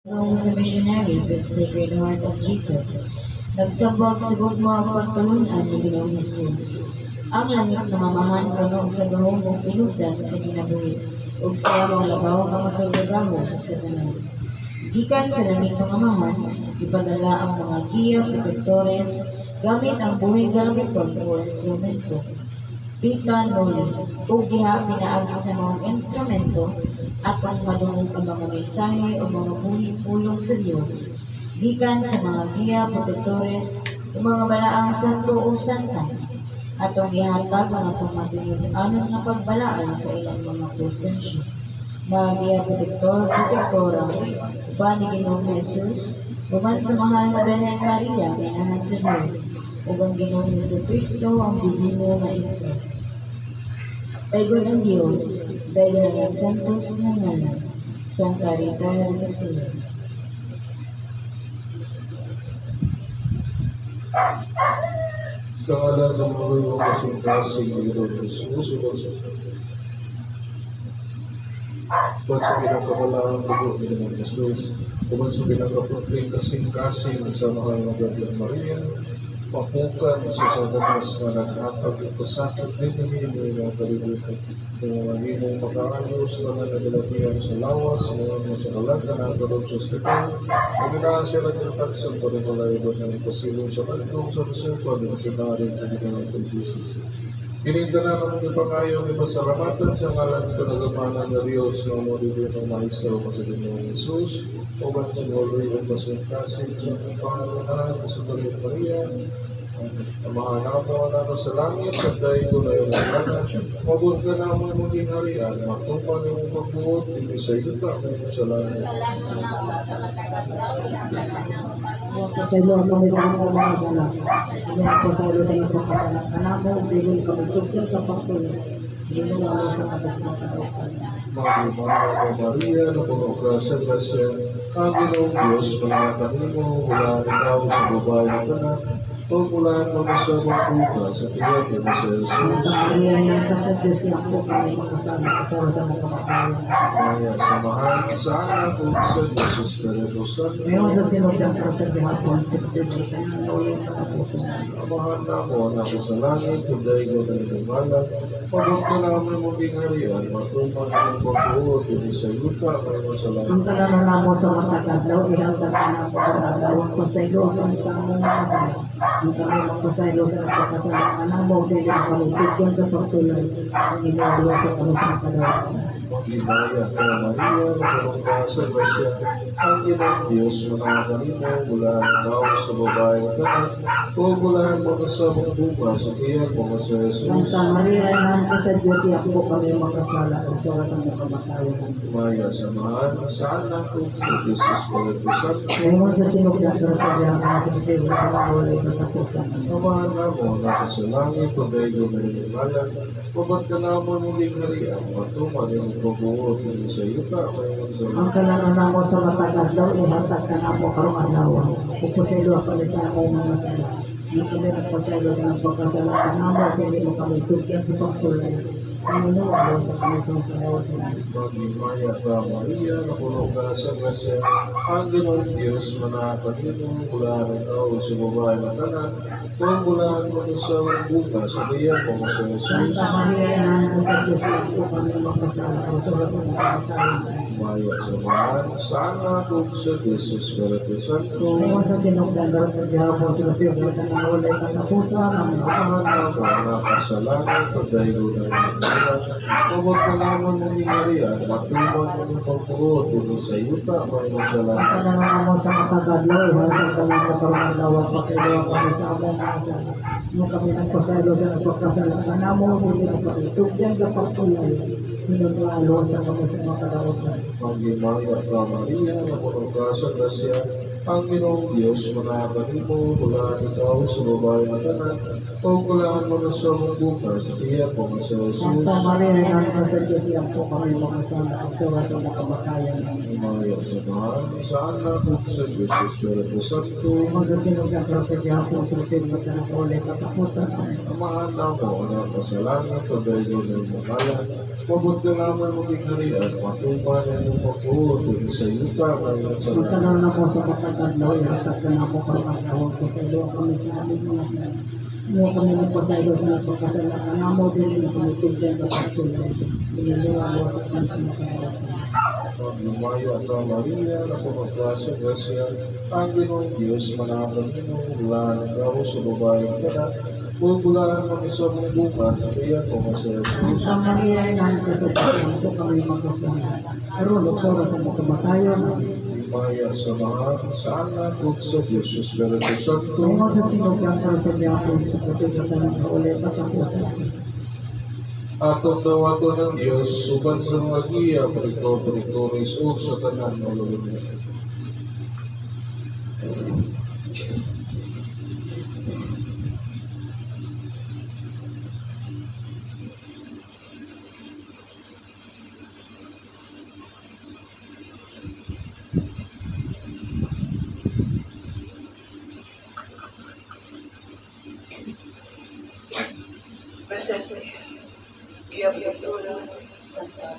Noong sa missionaries of Sacred Heart of Jesus, nagsabag sa gugma ang pagkalunan ni Ginoong Jesus. Ang langit namamahan kuno sa gahong mong pinugdan sa kinabuhi, ug sa mga labaw ang makagagahon sa tanan. Gikan sa langit namamahan, ipadala ang mga giya protektores gamit ang buhing galabiton o instrumento. Pita noli, ug diha pinaagi sa mga instrumento atong madungog ang mga mensahe o mga pulong sa Dios gikan sa mga giya protektores o mga balaang santo o santa atong ihatag ang atong matinud-anon na pagbalaan sa ilang mga presensya. Mga giya protektora uban ni Ginoong Jesus uban sa mahal na Birhen Maria minahan sa Dios ug ang Ginoong Jesucristo ang divino maestro. Daygon ang Diyos, daygon ang santos na ngalan, Santa Rita Regasila. Sa ngalan sa mga iyong kasing-kasing Ginoong Jesus, uban sa pinagkakalaan dugo ni Ginoong Jesus, uban sa pinagkaputling kasing-kasing sa mahal na Birhen Maria, mapukan sa sadanas na naghatag at kasakit din ang mga kalibutan. Mga hinong makaayos na nagalapihan sa lawas, mga masakalan na nagkaroon sa hospital, pagkakasya siya nagtatag sa panimalayban ng pasilong sa kantong sa reserva ng sinarin sa Ginoong Jesus. Gininda na ng ipangayo ni pasalamatan sa ngalan ito nagamanan na Diyos na umorili ng maestro sa Ginoong Jesus, uban sa Lord at pasingkasin sa pangalan sa Birhen Maria, ang mga nakapawa nato sa langit at dahil ko na yung mga mabot ka na mo yung maging harian, matupan yung pagbuot, hindi sa iyo ka, sa langit. Kaya kami sa mga gala, hindi ako sa ulo sa ito sa anak mo, hindi ko magtugtog sa pagtuloy, hindi mo na sa atas ng karoon. Mga Maria, na puno ka sa grasya, ang Ginoong Diyos, panangatan mo, mula ikaw sa babae ng tanan, o mula mo sa magbuka sa tiyak na sa Jesus. Santa Maria, yan ka sa Diyos, yan po kami makasama kasama sa mga kamakayan. Kaya samahan sa anak ko sa Jesus Espiritu Santo. Ngayon sa sinod ng proseduhan po ang sipsipin, kaya naulit sa kapuso. Amahan na mo, anak ko sa langit, kung dahil ko na inumalan, pagod ka namin mo bingharian, matupan ang pagbuot, hindi sa yuta, ngayon sa langit. Ang kalalaman mo sa matataglaw, ihanggan ka na po ang agawang ko sa iyo, ang sa mga mga ang kami magpasaylo sa nagkakasalanan ng mo, dahil ang kami tigyan sa pagsulay, ang ginagawa sa kami sa nakagawa. Maghimaya ka, Maria, na ka sa grasya, ang Ginoong Diyos, mananganin mo, mula ikaw sa babae ng tanan, o mula mo na sa mga buka, sa tiyak mo sa Jesus. Santa Maria, inahan ka sa Diyos, iyak po kami makasala, ang surat ang nakamatayan. Maya samahan sa anak ko sa Jesus Espiritu Santo. Ngayon sa sinok na proseduhan ka sa Bisaya, ang nawalay na tapusan. Samahan na mo, anak ko sa langit, kung dahil ko na inumalan, pagod ka na mo mong bingharian, matupan yung pagbuot, hindi sa yuta, ngayon sa Ang kalalaman mo sa mataglaw, ihatag ka na po karong adlaw. Upuselo kami sa among mga sala. Hindi kami nagpaselo sa nagpagkasalanan mo, hindi mo kami tugyan sa pagsulay. Ang inuwa sa kami sa salawas na. Maghimaya ka, Maria, na puno ka sa grasya, ang Ginoong Diyos, mananganin mo, mula ikaw sa babae ng tanan, o mula mo sa mga buka, sa tiyak mo sa Jesus. Santa Maria, inahan ka sa Diyos, iyak po kami makasala, ang surat ang nakamatayan. Maya samahan sa anak ko sa Jesus Espiritu Santo. Ngayon sa sinok na proseduhan po sa Bisaya, ang nawalay na tapusan, ang Amahan na mo, anak ka sa langit, at dahil ko na inumalan, pagod ka naman mong bingharian, matupan mo ng pagbuot, hindi sa yuta, ngayon sa langit. Ang kalalaman mo sa mataglaw, ihatag kami sa karong adlaw, pakilawa kami sa among mga sala. Nung kami nagpasalo sa nagpagkasalanan na mo, hindi mo kami tugyan sa pagtulay. Sinunalo sa kami sa mga kadawatan. Maghimaya ka, Maria, na puno ka sa grasya, ang Ginoong Diyos, mananganin mo, mula ikaw sa babae ng tanan, o kulangan mo na sa mga buka, sa tiyak mo sa Jesus. Santa Maria, inahan ka sa Diyos, iyak po kami makasala, ang surat ang nakamatayan. Maya sa mahal sa anak at sa Diyos Espiritu Santo. Kung sa sinog ng propedya kung sa sinog na ulit katakutan. Amahan na mo na pasalamat sa dayo ng makalan. Mabuti naman maging harian, matupan ang iyong pagpuod sa yuta ngayon sa Magtanaw na po sa kataglaw, ihatag na po karapatahon ko sa ilo kami sa aming mga sana. Iyo kami ng pasaylo sa pagkasalanan. Namo din yung kumitugyan sa pagsulat. Iniluwa mo sa sansimasalanan. Lumayo at Maria na pumagkasa grasya, ang Ginoong Diyos manamang Ginoong bulan ng gawin sa babaeng kanak, bulan kami sa mong bukas, kaya pumasaya sa Diyos. Ang Maria ay nandito sa Diyos po kami magkasalanan. Aron, luksora sa mga kamatayon. Maya sa mahal sa anak at sa Diyos Espiritu Santo. Kung sa sinog ng propedya kung sa katugatan ng ulit katakutan. Atong dawato ng Diyos, suban sa mga giya, peritoris o sa tanan ng lulunod. Presently, Giapitula Santa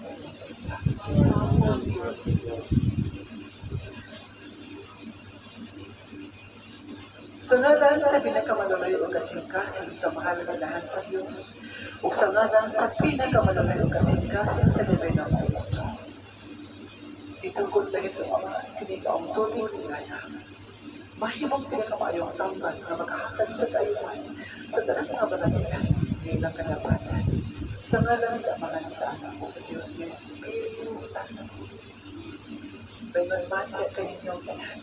sa ngalan sa pinakamalulay o kasingkasing sa mahal na lahat sa Diyos, o sa ngalan sa pinakamalulay o kasingkasing sa Divina Cristo. Itungkol na ito ang kinikaong tuloy ng gana. Mahimang pinakamayong tamban na makahatag sa kaiwan sa tanang mga banatilan nilang kadapatan. Sa ngalan sa amahan sa anak ko sa Diyos na Espiritu Santo. Pinagmantya kaninyong tanan.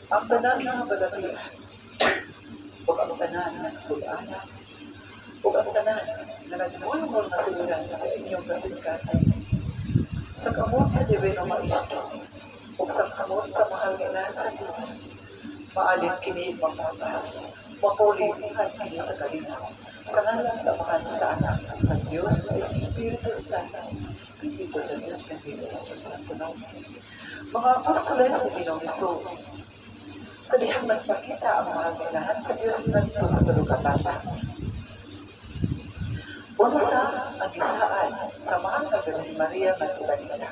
Ang tanan ng balatilan, o ang tanan ng pag-anak, o ang tanan na nagmulmul na suluran sa inyong kasingkasan, sa kamot sa Divino Maestro, o sa kamot sa mahal na sa Diyos, maalin kini magpapas, mapulihan kini sa kalinaw, sa ngalan sa mahal sa anak, sa Diyos na Espiritu Santo, bendito sa Diyos, bendito sa Diyos Santo naman. Mga apostoles ni Ginoong Hesus, sa dihang nagpakita ang mahal nilahan sa Diyos na dito sa Tulukatata. Unsa ang isaan sa mahal na Birhen Maria Magdalena.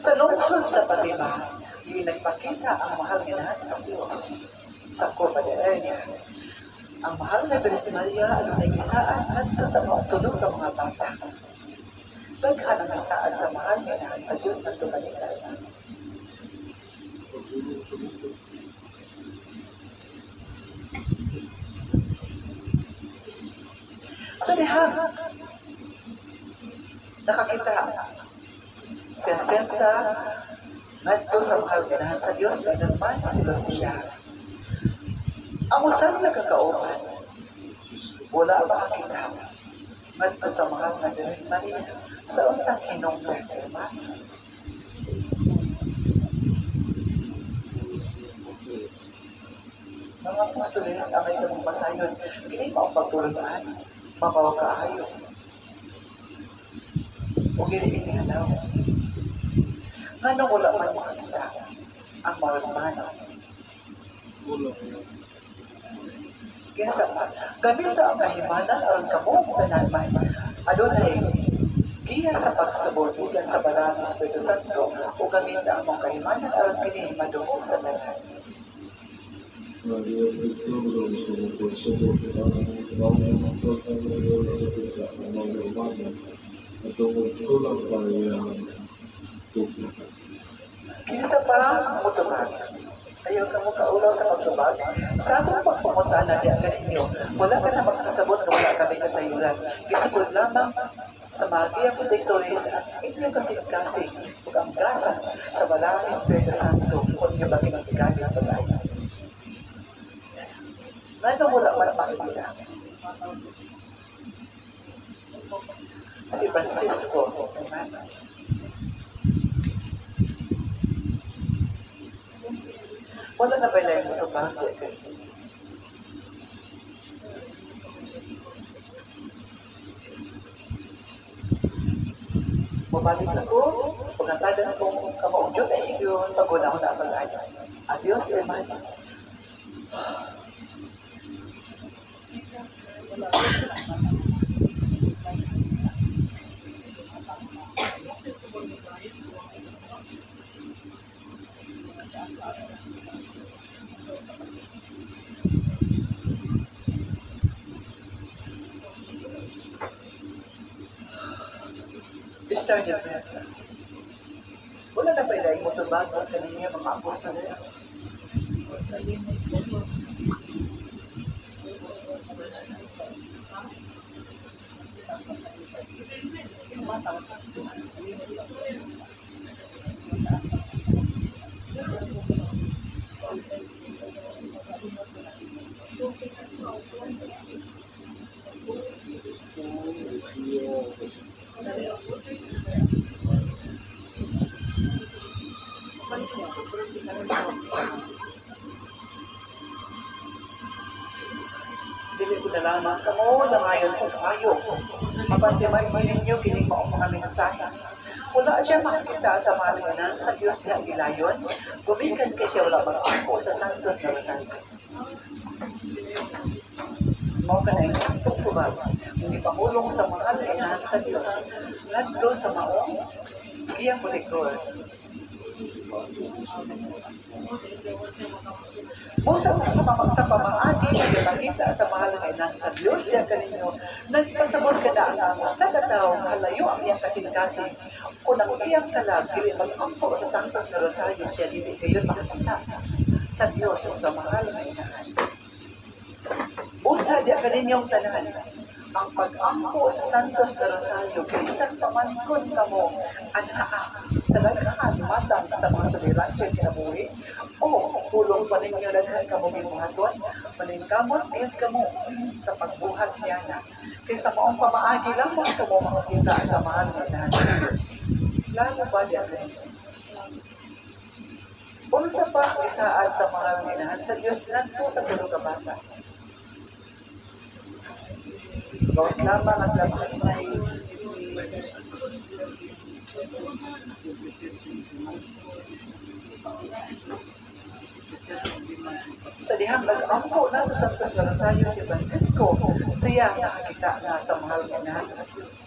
Sa lungsod sa Fatima, yung nagpakita ang mahal nilahan sa Diyos sa Copa de Arena. Ang mahal na Birhen Maria ang nag-isaan at sa mga tulog ng mga bata. Daghan ang isaan sa mahal nilahan sa Diyos na Tulukatata. Sa dihang, nakakita si Jacinta ngadto sa mahal nilahan sa Diyos na naman si Lucia. Ang usang nagkakauban, wala ba kakita ngadto sa mahal na Birhen Maria sa unsang hinungdan ng hermanos. Mga apostoles ang may tamang masayon, hindi mo ang pagtulungan, mabawa kaayo. O gini inihanaw. Nga nung wala man makakita, ang mga hermano. Kaya sa gamit ang kahimanan aron kamo kanalman. Adonai, kaya sa pagsabordigan sa Balang Espiritu Santo, o gamit ang mga kahimanan aron kini madungog sa lahat. Maria Victoria sa pagsagot ang mga at tungkol parehang tukla. Kinsa pa mutubag. Ayaw ka mo kaulaw sa pagtubag. Sa atong pagpumunta na diya ka ninyo, wala ka na magkasabot na wala kami kasayuran. Kisipod lamang sa Maria Protectoris at inyong kasing-kasing ug ang grasa sa Balang Espiritu Santo kung niyo ba pinagtigabi ang bagay. Ngayon wala man makikita. Si Francisco, Wala na ba lang ito ba? Mabalik na ko, pagkatagan na kong kamaudyo, ay yun, paguna ko na pag-ayo. Adios, hermanos. Started na. Wala na pa ilay mo ito ba? Kanina mga apostoles. Dili ko nalaman kamo na ngayon kung kayo. Mapantimay mo ninyo, kining mo mga mensahe. Wala siya makita sa malinganan sa Diyos niya gilayon. Gumikan kay siya wala mag-ako sa Santos na Rosario. Mo ka na yung saktong tubag. Kung ipangulong sa mga malinganan sa Diyos. Nagdo sa maong iyang pulikor. Busa sa pamaagi na nakita sa mahal ng inan sa Diyos diyan kaninyo, nagpasabot ka na ang amo sa kataw, halayo ang iyang kasing-kasing. Kung ang iyang kalag, dili mag-ampo sa Santos na Rosario, siya dili kayo makakita sa Diyos o sa mahal ng inan. Busa diyan kaninyong tanan, ang pag-ampo sa Santos na Rosario, kay isang pamankon ka mo, anhaa, sa laghaan, matang sa mga soleransyo kinabuhi, o tulong pa ninyo laghan ka mo gibuhaton, paningkamot ayun ka mo sa pagbuhat niya na. Kaysa maong pamaagi lang mo ito mo makakita sa mahal na inahan. Lalo ba diyan rin? Unsa pa isaad sa mahal na inahan sa Diyos nagto sa tulo ka bata. Gawas lamang at lamang ay sa dihang nag-ampo na sa Santos na Rosario si Francisco, siya nakakita na sa mahal na inahan sa Diyos.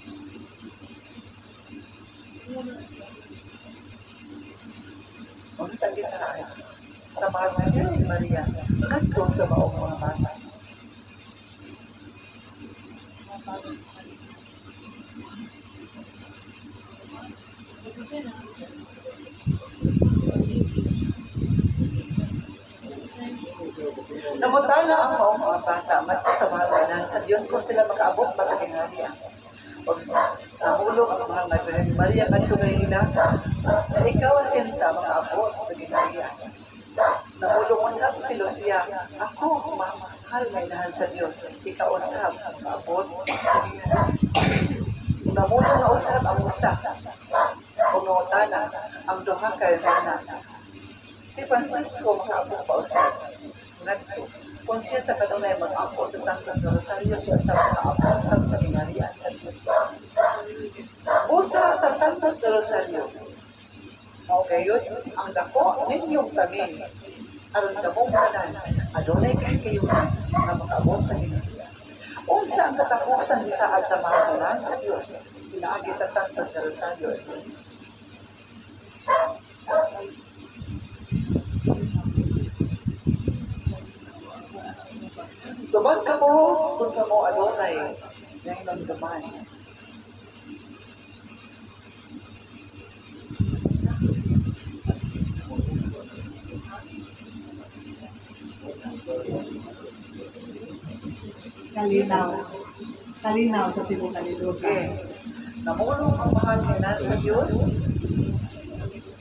Kung sa gisaan, sa mahal na Virgin Maria, nagto sa maong mga bata. Namutala ang maong mga bata madto sa mahal na inahan sa Diyos kung sila makaabot pa sa kinaharian. O namulong ang mahal na Virgin Maria kadto kay ilata na ikaw sinta makaabot sa kinaharian. Namulong mo sa si Lucia, ako mahal na inahan sa Diyos, ikaw usab makaabot sa kinaharian. Namulong na usab ang usa pumutana ang duha ka hermana. Si Francisco makaabot pa usab. Kung siya sa kanunay mag-ampo sa Santos na Rosario, siya sa makaabot sa kinaharian sa Diyos. Busa sa Santos na Rosario, okay yun, ang dako ninyong kami, aron kamong kanan, adunay kayo na makaabot sa kinaharian. Unsa ang katapusan isaad sa mahal sa Diyos, pinaagi sa Santos na Rosario. Tubag ka mo, kung ka mo adunay, ngayon ang gaman. Kalinaw sa tibok kalilugan. Namulong ang mahal na sa Diyos,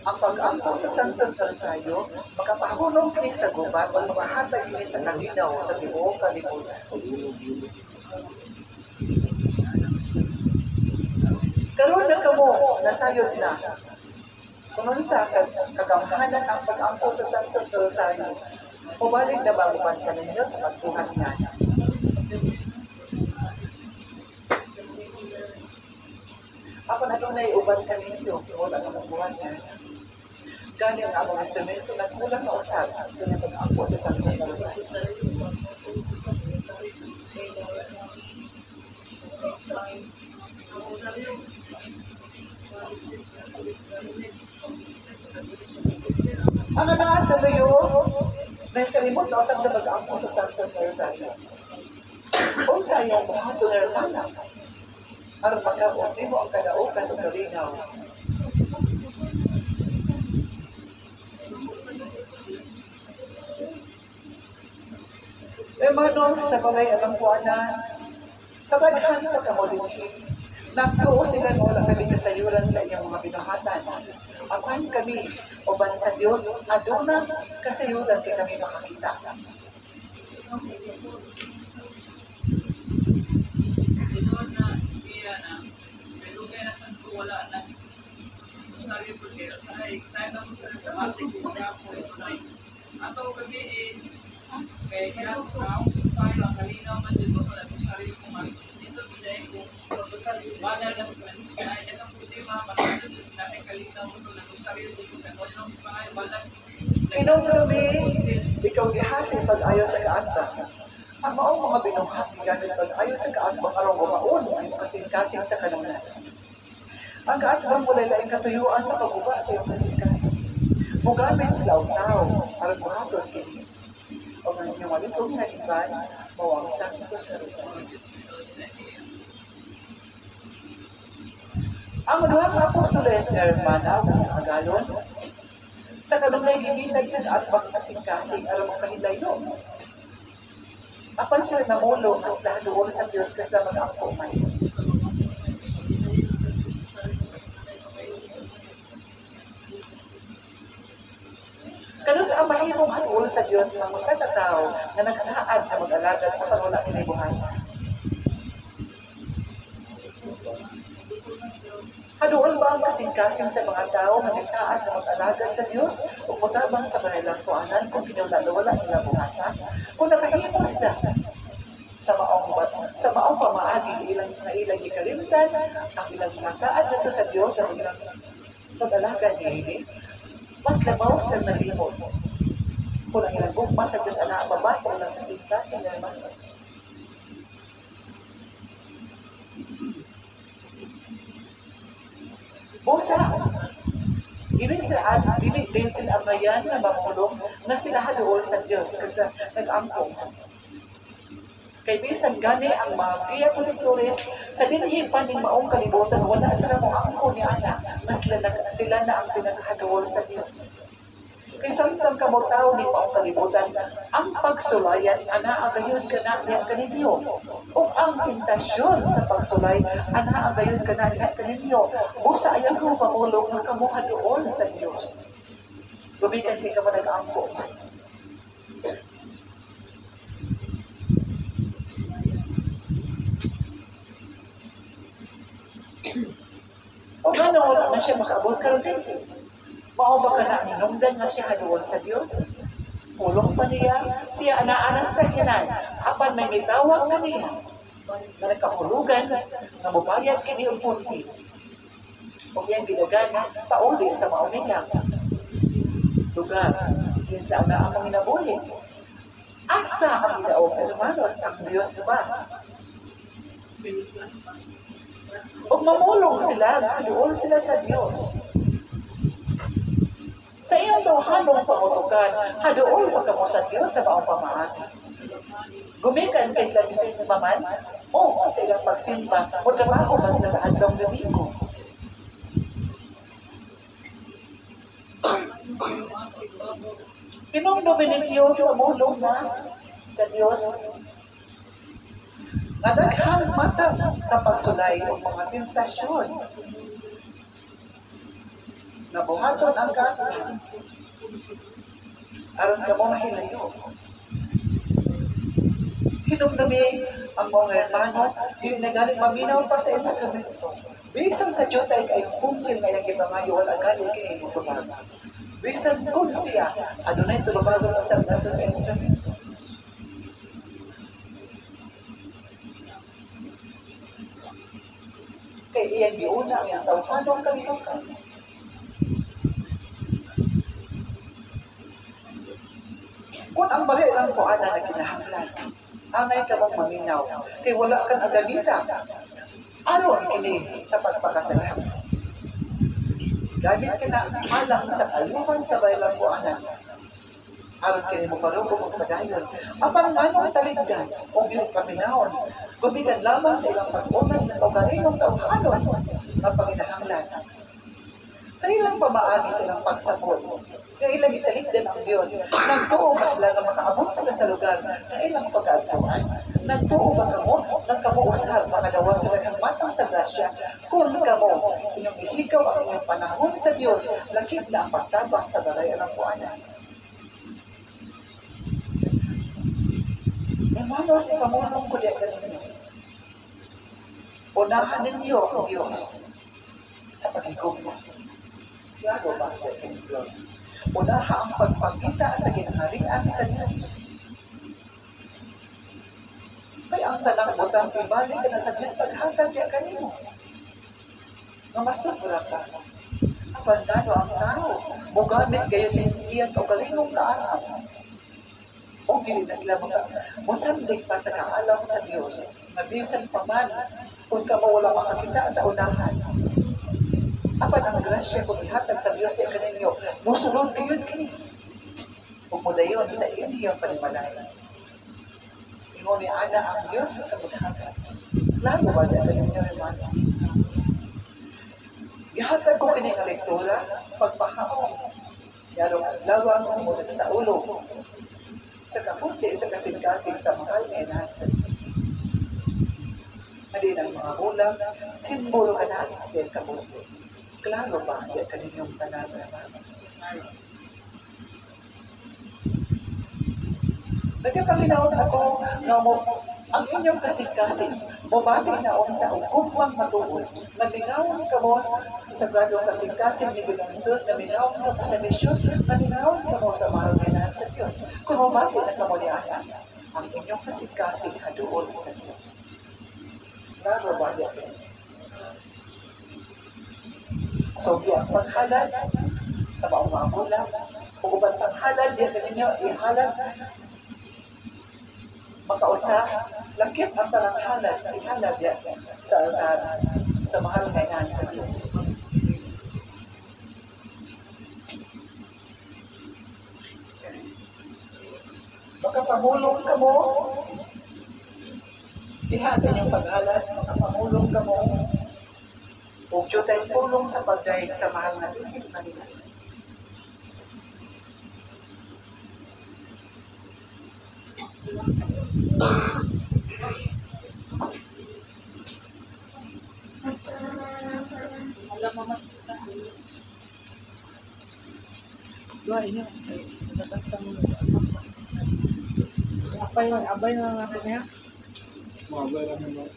ang pag-ampo sa Santos na Rosario, makapahulong kini sa gubat o mahatag kini sa kalinaw sa tibuok kalibutan. Karoon na kamo, nasayod na. Kung sa kagamhanan ang pag-angko sa Santos Rosario, mubalik na ba uban ka ninyo sa pagbuhat nga? Ako na doon ay uban ka ninyo, wala na magbuhat nga. Gani ang among instrumento, nagkulang na usap sa pag-angko sa Santos Rosario. Ang nasa bayo, nagkalimot na usap sa pag-angko sa Santos Rosario. Kung sayang mo, ito na naman aron magkaunti mo ang kadaukan o kalinaw. Hermanos, sa balay alam ko na, sa baghan ka kamuliti, nagtuo sila na wala kami kasayuran sa inyong mga binuhatan. Apan kami, uban sa Diyos, aduna kasayuran kay kami makakita. Atau gabi kaya kinakot na ako tayo ang kalinaw man dito sa sarili ko mas dito bilay ko bagay na kaya na puti mga masado dito na kalinaw mo na sarili dito sa wala nang pangay balag Kinumrumi, ikaw gihasin pag-ayo sa kaanta. Ang maong mga binuhat gamit pag-ayo sa kaanta karong gumaon ay kasing-kasing sa kanunan. Ang kaatbang mula laing katuyuan sa pagbuba sa iyong kasing-kasing. Mugamit sila ang tao, aron buhaton kini. O nga inyong malitong na iban, mawang sa ito sa Rosario. Ang duha nga apostoles nga hermana, ang agalon, sa kanunay gibitag sa atbang kasing-kasing aron makahilayo. Apan sila namulo as lahat sa Diyos kasla mag-angko man. Kanos ang mahimong hatuol sa Diyos ng usa ka tao na nagsaad na mag-alagad apan wala kinibuhan. Haduol ba ang kasing-kasing sa mga tao na nagsaad na mag-alagad sa Diyos o mutabang sa kanilang kuanan kung kinulala-wala nila buhatan? Kung nakahimo sila sa maong pamaagi ilang ikalimtan, ang ilang nasaad nito sa Diyos ang ilang pag-alagad niya, mas labaw silang nalimot. Kung ang ilang gugma sa Diyos na mabasa ilang kasing-kasing na naman. Busa, dili din sila amayan na mamulong na sila haluol sa Diyos kasi nag-angkong. Kay bisan gani ang mga Via Conectores sa dinihipan ng maong kalibutan, wala sila mong angko ni Ana na sila na ang pinakahaluol sa Diyos. Kay samtang kamutaw ni maong kalibutan, ang pagsulayan, ana ang gayon ka na niya kaninyo. O ang tentasyon sa pagsulay, ana ang gayon ka na niya kaninyo. Busa ayaw ko mamulong ng kamuhaluol sa Diyos. Gumikan kay ka mo nag-angko. O gano'n wala na siya makaabot karon dito. Mao ba ka na ninungdan nga siya haluol sa Diyos? Pulong pa niya, siya anaanas sa kinan, apan may mitawag na niya. Na nagkahulugan, na mubayad kini ang punti. Kung yan ginagana, pauli sa mauminang lugar. Yan sa ana ang minabuhi. Asa ang ilaog, hermanos, ang Diyos ba? Kung mamulong sila, haluol sila sa Diyos. Sa iyong dawahanong pangutukan, haluol pa mo sa Diyos sa maong pamaagi. Gumikan kay sila bisin sa maman, o sa ilang pagsimba, o trabaho mas na sa adlong domingo. Kinong Dominikyo, mamulong na sa Diyos. Nadaghang mata sa pagsulay o mga tentasyon. Nabuhaton ang kasan. Aron ka mo mahilayo. Hinumdumi ang mga hermano, yung nagaling maminaw pa sa instrumento. Bisan sa Diyotay kay kumpil ngayang ibangayo, wala galing kay partikular. Bisan kung siya, adunay tulubago mo sa nato sa instrumento. Kaya iyang giuna ang tawhanong kalihukan. Kung ang bali lang po ana na kinahanglan, angay ka mong maminaw, kay wala kang agamita. Ano ang kini sa pagpakasalam? Gamit ka na alang sa kaluhan sa baylang po ana. Aron kini mo parugo mo padayon. Apang anong taligdan o iyong paminahon, gumigan lamang sa ilang pag-unas ng kaugalinong tawhanon ng panginahanglan. Sa ilang pamaagi sa ilang pagsabot, yung ilang italigdan ang Diyos, nagtuo ba sila na makaabot sila sa lugar ng ilang pag-aagtuan? Nagtuo ba kamo? Nagkamuusap, makadawat sila ng matang sa grasya, kung kamo, inyong ihigaw ang inyong panahon sa Diyos, lakit na ang pagtabang sa barayan ng puanan. Hermanos, ikamulong ko diyan kanino. Unahan ninyo ang Diyos sa pag-igong mo. Lalo ba ang Diyos? Unahan ang pagpakita sa ginaharian sa Diyos. Kaya ang tanang butang ibalik ka na sa Diyos paghatag diyan kanino. Mamasubra ka. Abandado ang tao. Mugamit kayo sa iyan o galingong kaanap. O gili na sila musandig pa sa kaalam sa Diyos. Nabisan pa man kung ka mawala makakita sa unahan. Apan ang grasya kung ihatag sa Diyos kaya kaninyo, musulod kayo kini. Huwag mo na yun sa iyong panimalayan. Ingon ni Ana ang Diyos sa kabuthagan. Lalo ba dyan kaninyo, hermanos? Ihatag ko kini nga lektura, pagpahaong. Lalo ang umunod sa ulo. Sa kapunti, sa kasing-kasing sa mahal na inahan sa Diyos. Hindi ng mga ulam, simbolo ka natin sa kapunti. Klaro ba ang kaninyong tanan na manos? Nagkapaminaon ako na ang inyong kasing-kasing, bumati na unta o upang matuod. Namingawan ka mo sa sagradong kasing-kasing ni Ginoong Jesus, namingawan ka mo sa misyon, namingawan ka mo sa mahal na inahan sa Diyos. Kung bumati na ka mo ni Ana, ang inyong kasing-kasing hadoon sa Diyos. Klaro ba yan? So, yan, paghalad sa baong mga bulan, kung ubang paghalad, yan ninyo, ihalad, makausap, lakip ang tarang halad, ihalad yan sa altar, sa mahal na inahan sa Diyos. Makapamulong ka mo, ihatid yung paghalad, makapamulong ka mo, huwag siya tayong pulong sa pagdaig sa mahal na tingin na nila. Alam mo mas dua ini dapat sama abay na natin niya. Mabay lang naman.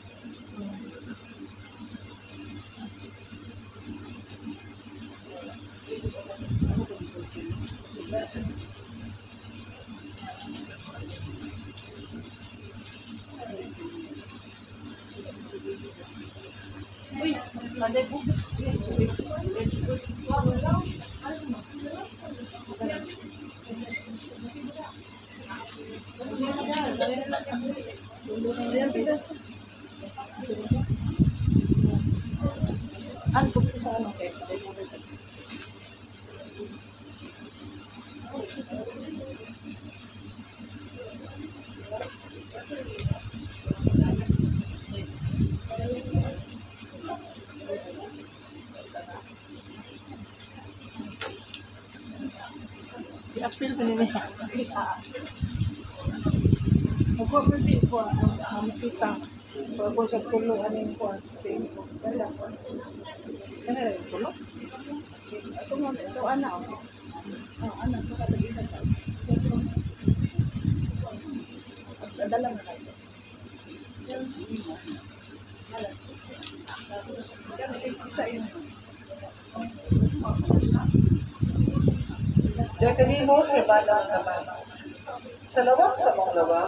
Uy, ada po. Ano po sa ano kayo? I-appeal ko nila. Ako po si po, masita. Ako sa tulo, ano yung po, dala po. Ano rin, tulo? Ito mo, ito anak. Anak, ito katag-isa ka. Dala mo kayo. Kami isa yun. kanimo hermana naman. Sa lawak sa mong lawak,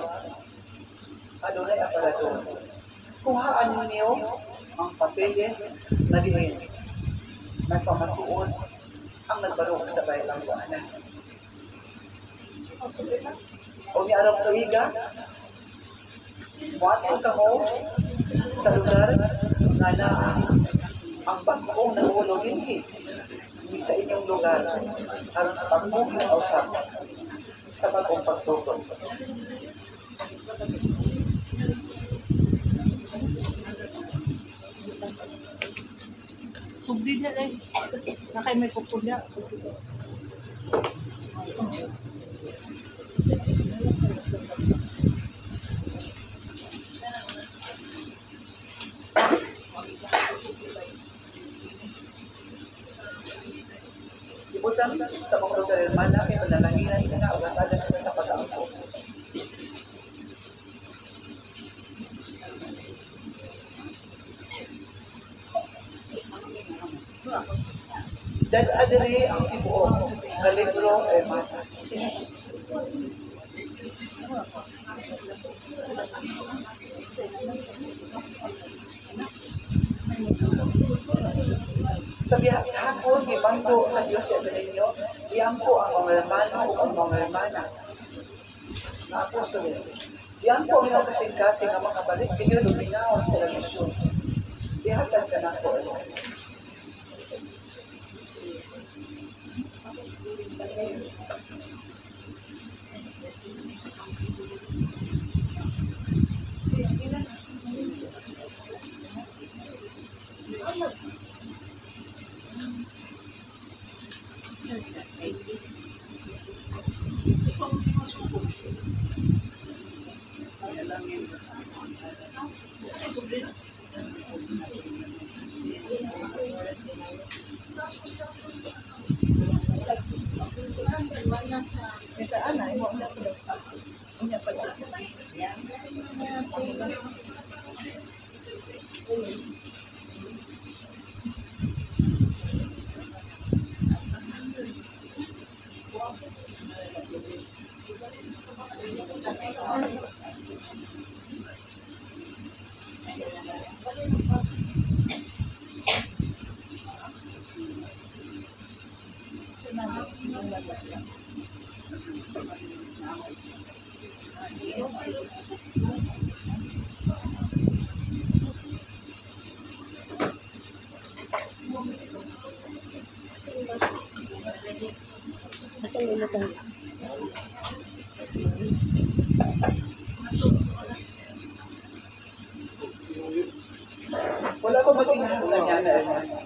adunay aparador. Kuhaan niyo ang papeles na diin. Nagpamatuon ang nagbarok sa bayang buanan. O ni araw tuiga, buhaton ka mo sa lugar na ang bagong nangulog hindi sa inyong lugar aron sa pagbuhi na usap sa bagong pagtugon. Subdi na eh. Nakay may kukuda. Ibutan sa mga lugar hermana kay panalanginan ka na ugatadan ka sa pag-aampo. Dad-adiri ang tibuok nga libro hermana. Sa biyahakon, gibangko sa Diyos sa ninyo, iampo ang mga hermano o ang mga hermana na apostoles. Iampo ang ilang kasing-kasing ang makabalik, pinyo luminaon sa relasyon. Ihatag ka na po. Wala ko matingnan niya na hermana.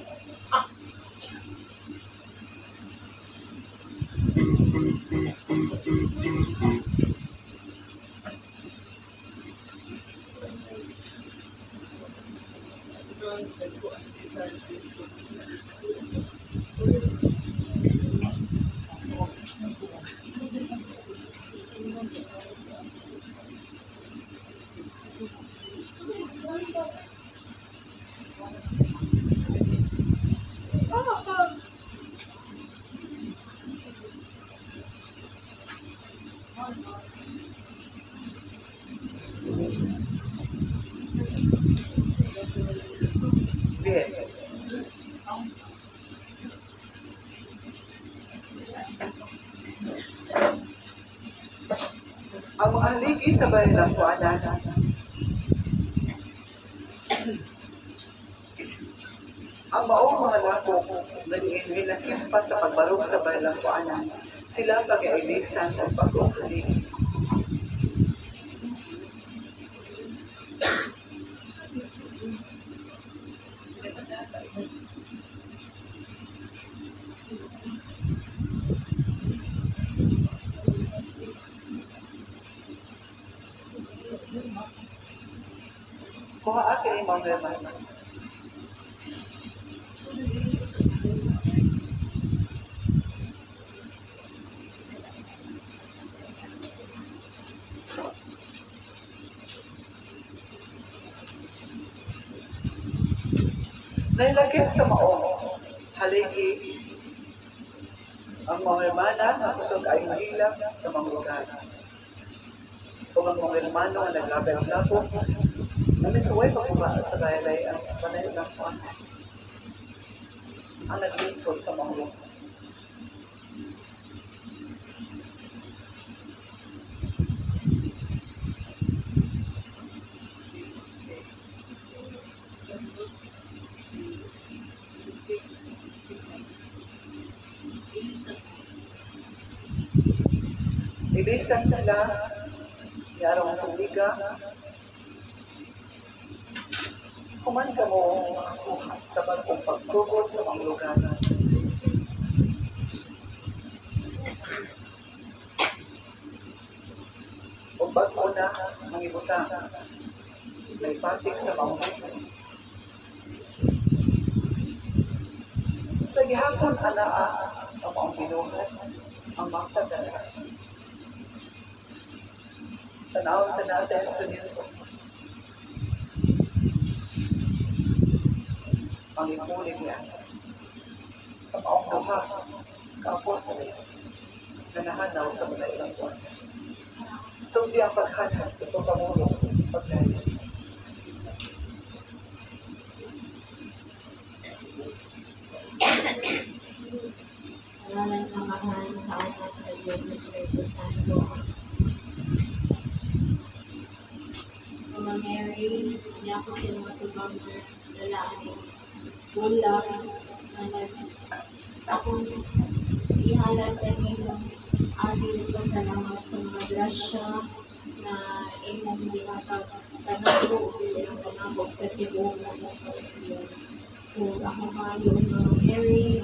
Ang mga haligi sa bayan ng Kuanan, ang maong mga lakok na niinilakip pa sa pagbarog sa bayan ng Kuanan, sila pag-iilisan at pag-uhaligi. Kuha akin yung mga hermano. Nailagip sa maong haligi Ang mga hermana na kusog ay mahilang sa mga lugar. Kung ang mga hermano na naglabay-labot, namisaway pagkuha sa baylay ang panay ng Juan. Ang naglingkod sa mga lugar. Ilisan sila, yarong tuliga, kuman ka mo sa bagong pagtugod sa mga lugar. O bago na ang ibuta, may patik sa mga lugar. Sa gihapon, anaa ang mga binuhat, ang mga tagala. Tanawag sa nasa estudyento. Ang ipunin niya sa maong duha ka-apostoles na nahanaw sa mga ilang buwan. So, di ang paghanap ito kamulong pagdali. Salamat sa mahal sa anak sa Diyos sa Espiritu Santo. Mama Mary, niya ko sila matubang na lalaki. Wala na akong ihalat kami ng ating pasalamat sa mga grasya na imong ginatagtanabo o ginatagtanabog sa tibong na mga kung ako kayo Mama Mary,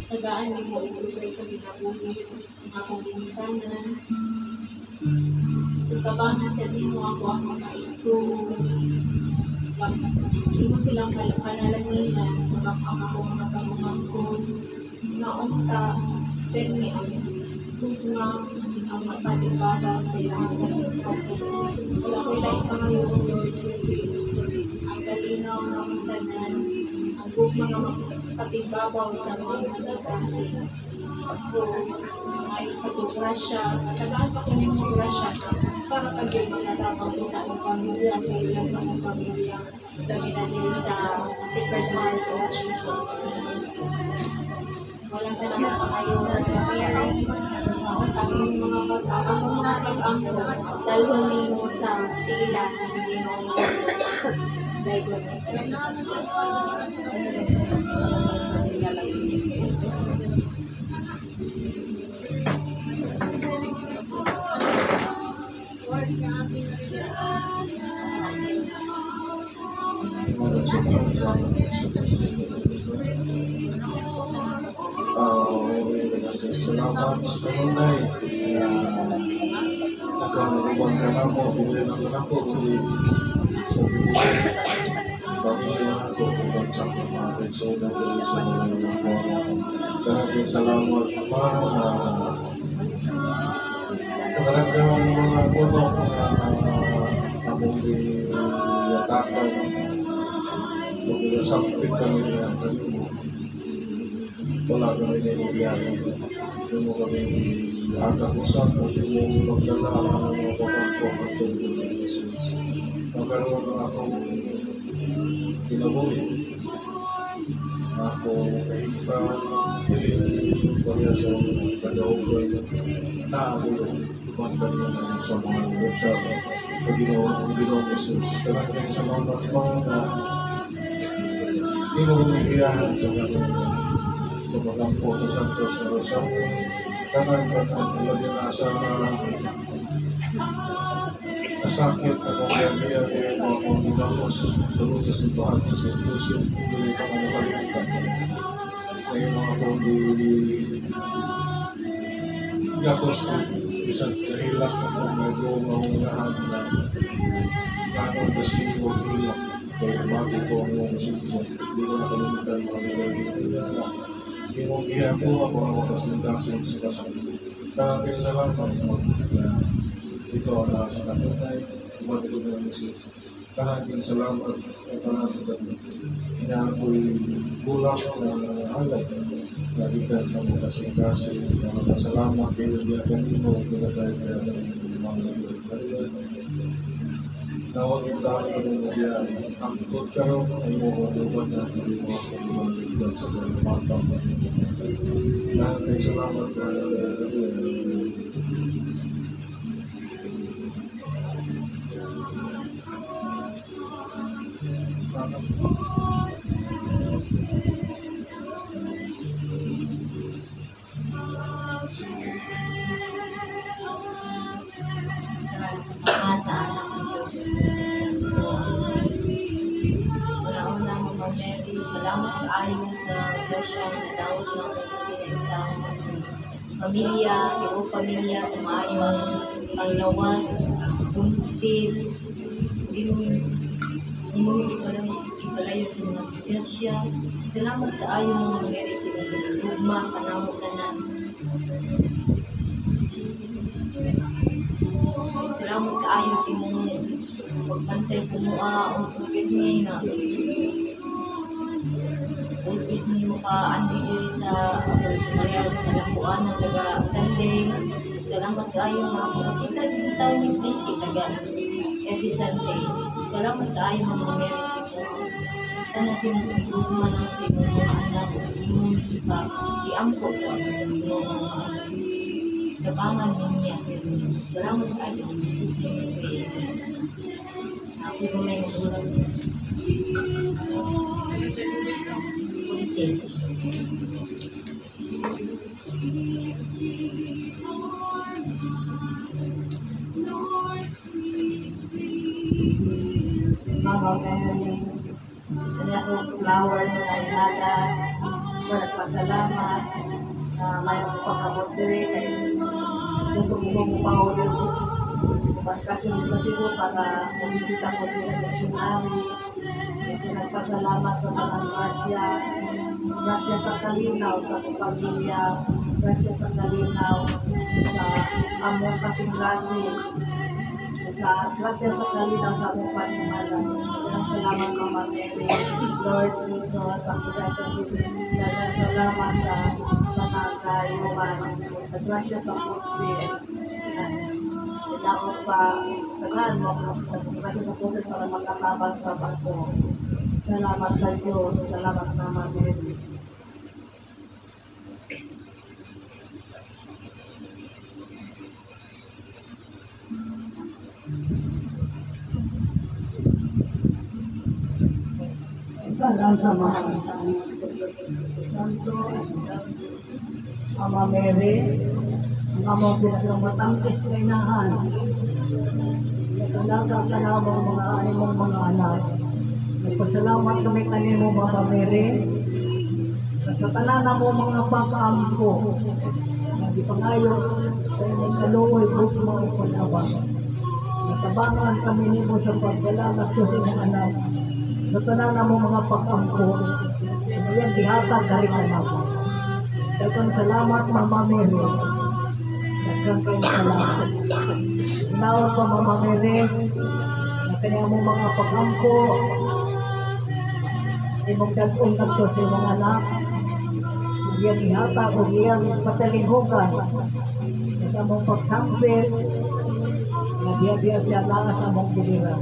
tagaan mo ibigay sa ginabuhi ng akong ginitanan. Ikabahan sa mo ako ang mga iso. Hindi mo silang panalaginan. Makakang ako mga pamumangkon. Naunta, permi ang tugma, ang matalibaga sa ilang kasi. Wala ko ilang pangayon, Lord, ang kalinaw ng tanan, ang tugma ng patibabaw sa mga masagasi. Ako, ay sa grasya, tagaan pa ko ng grasya para kayo manatapang ko sa akong pamilya, kailan sa akong pamilya, dami na din sa Sacred Heart of Jesus. Walang ka naman pa kayo, ang mga pag-angko, dalawin mo sa tila ng Panginoon ng Diyos. Dahil ko salamat sa kanunay na nakalimutan ka na mo, hindi na ka po tuloy sa buhay. Pagkaya ako kung bagsak na mga persona tuloy sa mga ako. Kaya salamat pa na pagkaragdaman ng mga kunok na among iyatakan kung nasakit kami niya kanimo. Wala kami niliyan. Yung mo kami nakakakusap at yung magdala ang mga pagkakong at tulong ng Jesus. Magkaroon na akong kinabuhi. Ako kahipan, kaya sa kadaugay na agulong tumandan na sa mga website at Ginoong Jesus. Kaya kaya sa mga na hindi mo umiiyahan sa kanya. Sa pagkampo sa Santos na Rosario, kanan at ang ilagay na sa sakit at ang kaya mo akong ginamos tulog sa simbahan sa St. Lucio, hindi ka mga nakalimutan. Ngayon mga akong gapos ko, isang kahilak at ang medyo maungahan na nanong kasi mo hilak. Kaya mati ko ang mga sinisa, hindi ko nakalimutan mga nilagay. Yung iya po ako ang makasindasin sa kasama. Kaya salamat ito ang nasa kanunay, umatulog ng Jesus. Kaya salamat at nasa kanunay. Kaya ako'y bulang na halag Nagitan ng mga kasing-kasing, mga pasalamat kayo diya kanino, pinatay kaya ng mga Maria. Nawag kita ang diya, ang ikot karoon ay mo katuban na hindi mo katuban sa mga matang. Lahat ay salamat kaya Sa anak ng Diyos Espiritu Una-una mo Mary, salamat kaayo sa grasya na daot ng pinagtang pamilya, iyo pamilya sa maayong panglawas, buntil, inuwi ipalayo sa mga disgrasya. Salamat kaayo mo Mary sa mga lugma, kanamo tanan. Salamat kaayo sa imong pagpantay sa mua o pagkidney na ulpis niyo ka andi diri sa Maria sa Lambuan ng taga Sunday. Salamat kaayo mga kita dito tayo ni Pretty taga every Sunday. Salamat kaayo mga Mary sa kita na sinugma ng sa imong mga anak imong iampo sa imong tabangan niya. Salamat kaayo ng Jesus name. Ako may magulang. Kunti. Mama Mary, sa niya kong flowers na ilaga, nagpasalamat na may pagkabot diri kay gusto ko mong paulit bakasyon sa Cebu para bumisita ko sa missionary. Nagpasalamat sa tanang grasya sa kalinaw sa pamilya, grasya sa kalinaw sa among kasing-kasing, sa grasya sa kalinaw sa among panimalan. Salamat Mama Mary, Lord Jesus, ang Pagkatang Jesus, dagang salamat sa nakakayuman, sa grasya sa puti. Dapat pa, tagaan mo grasya sa puti para magkataban sa bako. Salamat sa Diyos, salamat Mama Mary. Ang samahan sa Santo Ama Mary, ang among pinagmatangkis na inahan, nagkalaga ka na mga animong mga anak. Nagpasalamat kami kanimo Mama Mary, sa tanan mo mga pag-ampo, nagipangayo sa inyong kaluoy, bukmo o panabang. Natabangan kami nimo sa pagdalagat sa inyong anak. Sa tanan mo mga pag-ampo, ngayon dihatag galing ka na po. Dagang salamat Mama Mary. Dagang kayong salamat. Inawag pa Mama Mary, na kanya mo mga pag-ampo, imong dagong nagto sa imong anak, iyang ihatag o iyang patalinghugan, sa mong pagsampit, na biya-biya siya lang sa mong piliran.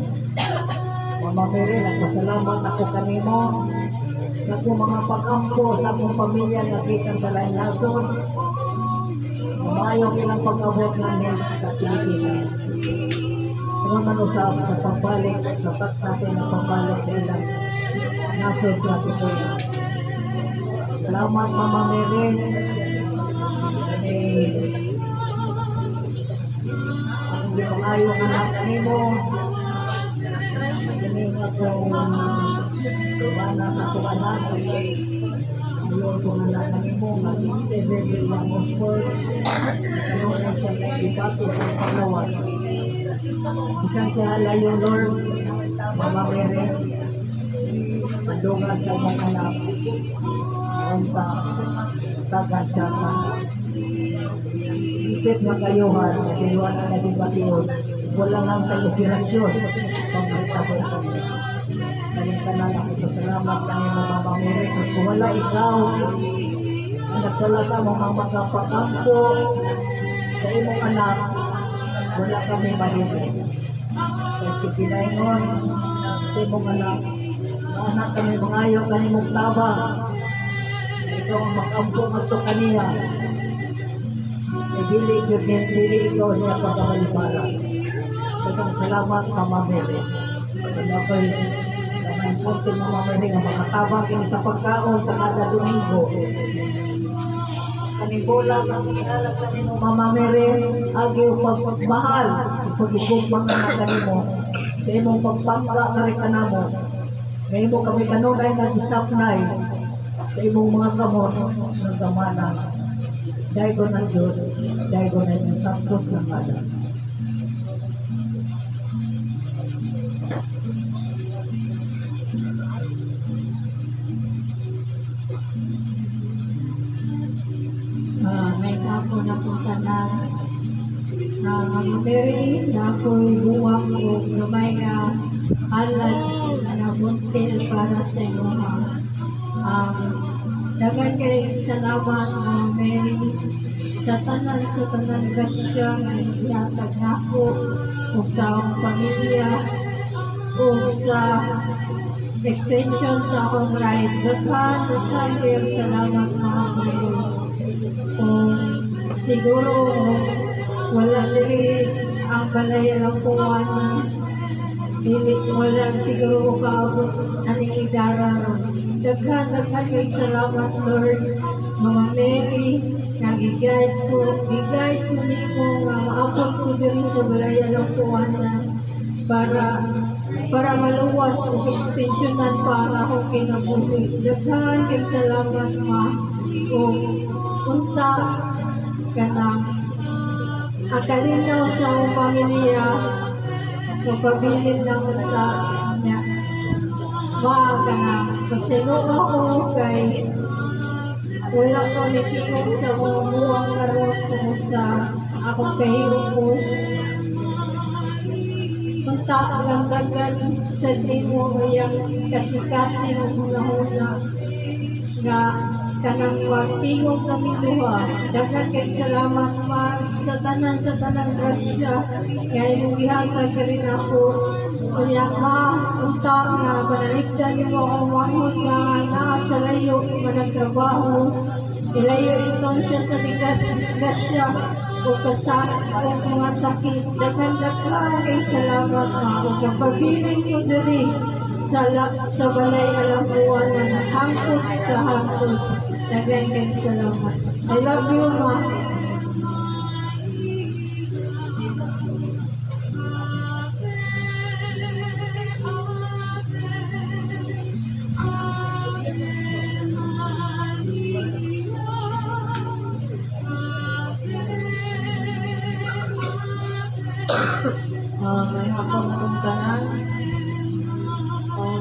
Mama Mary, nagpasalamat ako kanimo sa akong mga pag-ampo sa akong pamilya nga gikan sa lain nasod. Maayong ilang pag-abot ng mes sa Pilipinas. Kung manusap sa pagbalik, sa takta sa ilang pagbalik sa ilang nasod na Pilipinas. Salamat Mama Mary. Ang di pangayong anak kanimo. Nga kung kumana sa kumanan, yun kung nanakanin mo, nga 60 level ng Oxford, yun na siya nagdibati sa panglawas. Isang siya halayo, Lord, Mama Mary, mandugan sa mga anak, unta, tagan siya sa ipit na kayuhan, natiluan na si Batiyon, wala nga tayo operasyon, pangkita ko kami. Kalintanan ako, pasalamat kami Mama Mary, kung wala ikaw, nagdala sa mga magkapagampo sa imong anak, wala kami malili. Kasi kinaingon sa imong anak, anak kami mangayo kanimong tabang. Ikaw ang mag-ampong ato kaniya. Dili ikaw niya pagkakaliparan. Dagang salamat, Mama Mary. Kaya ako'y importante, Mama Mary, nga makatabang kini sa pagkaon sa kada Domingo. Kanibola ang inalag na nimo, Mama Mary, agi o pagmahal, ipag-ibugmang na kanimo, sa imong pagpangga kari ka namo, ngayon mo kami kanunay nag-isapnay, sa imong mga kamot, nagkamana, daigo ng Diyos, daigo na yung santos ng kada. May ako na po tanan. Mga Mary, na ako'y buwak o gamay nga halad na buntil para sa inyo. Dagan kay salamat, Mga Mary, sa tanan grasya nga ihatag nako o sa akong pamilya o sa extension sa akong life. Daghan kayo salamat, Mga Mary. Siguro wala diri ang Balay-Alampuan, wala siguro kaabot aning idara. Daghan kay salamat, Lord. Mga Mary, nag-guide ko nimo nga maabot ko diri sa Balay-Alampuan para maluwas o extensionan para akong kinabuhi. Daghan kay salamat, Ma. O punta ka na akalinaw sa akong pamilya, magpabilin lang punta niya. Ka na kasino ako kay wala ko nitingog sa mga buwang karot kung sa akong kahirupos. Punta ang dagan sa timo ngayang kasi ng huna-huna nga kanang pagtingog kami duha. Dagan kay salamat, Ma, sa tanan grasya kaya imong gihatag ka rin ako. Kaya, Ma, unta nga banaligdan nimo akong manghod nga naa sa layo managtrabaho. Ilayo iton siya sa disgrasya o mga sakit. Dagan kay salamat, Ma, o kapabilin ko diri sa Balay-Alampuan na hangtod sa hangtod. Dagan kay salamat. I love you, Ma. May hapon na kong tanan.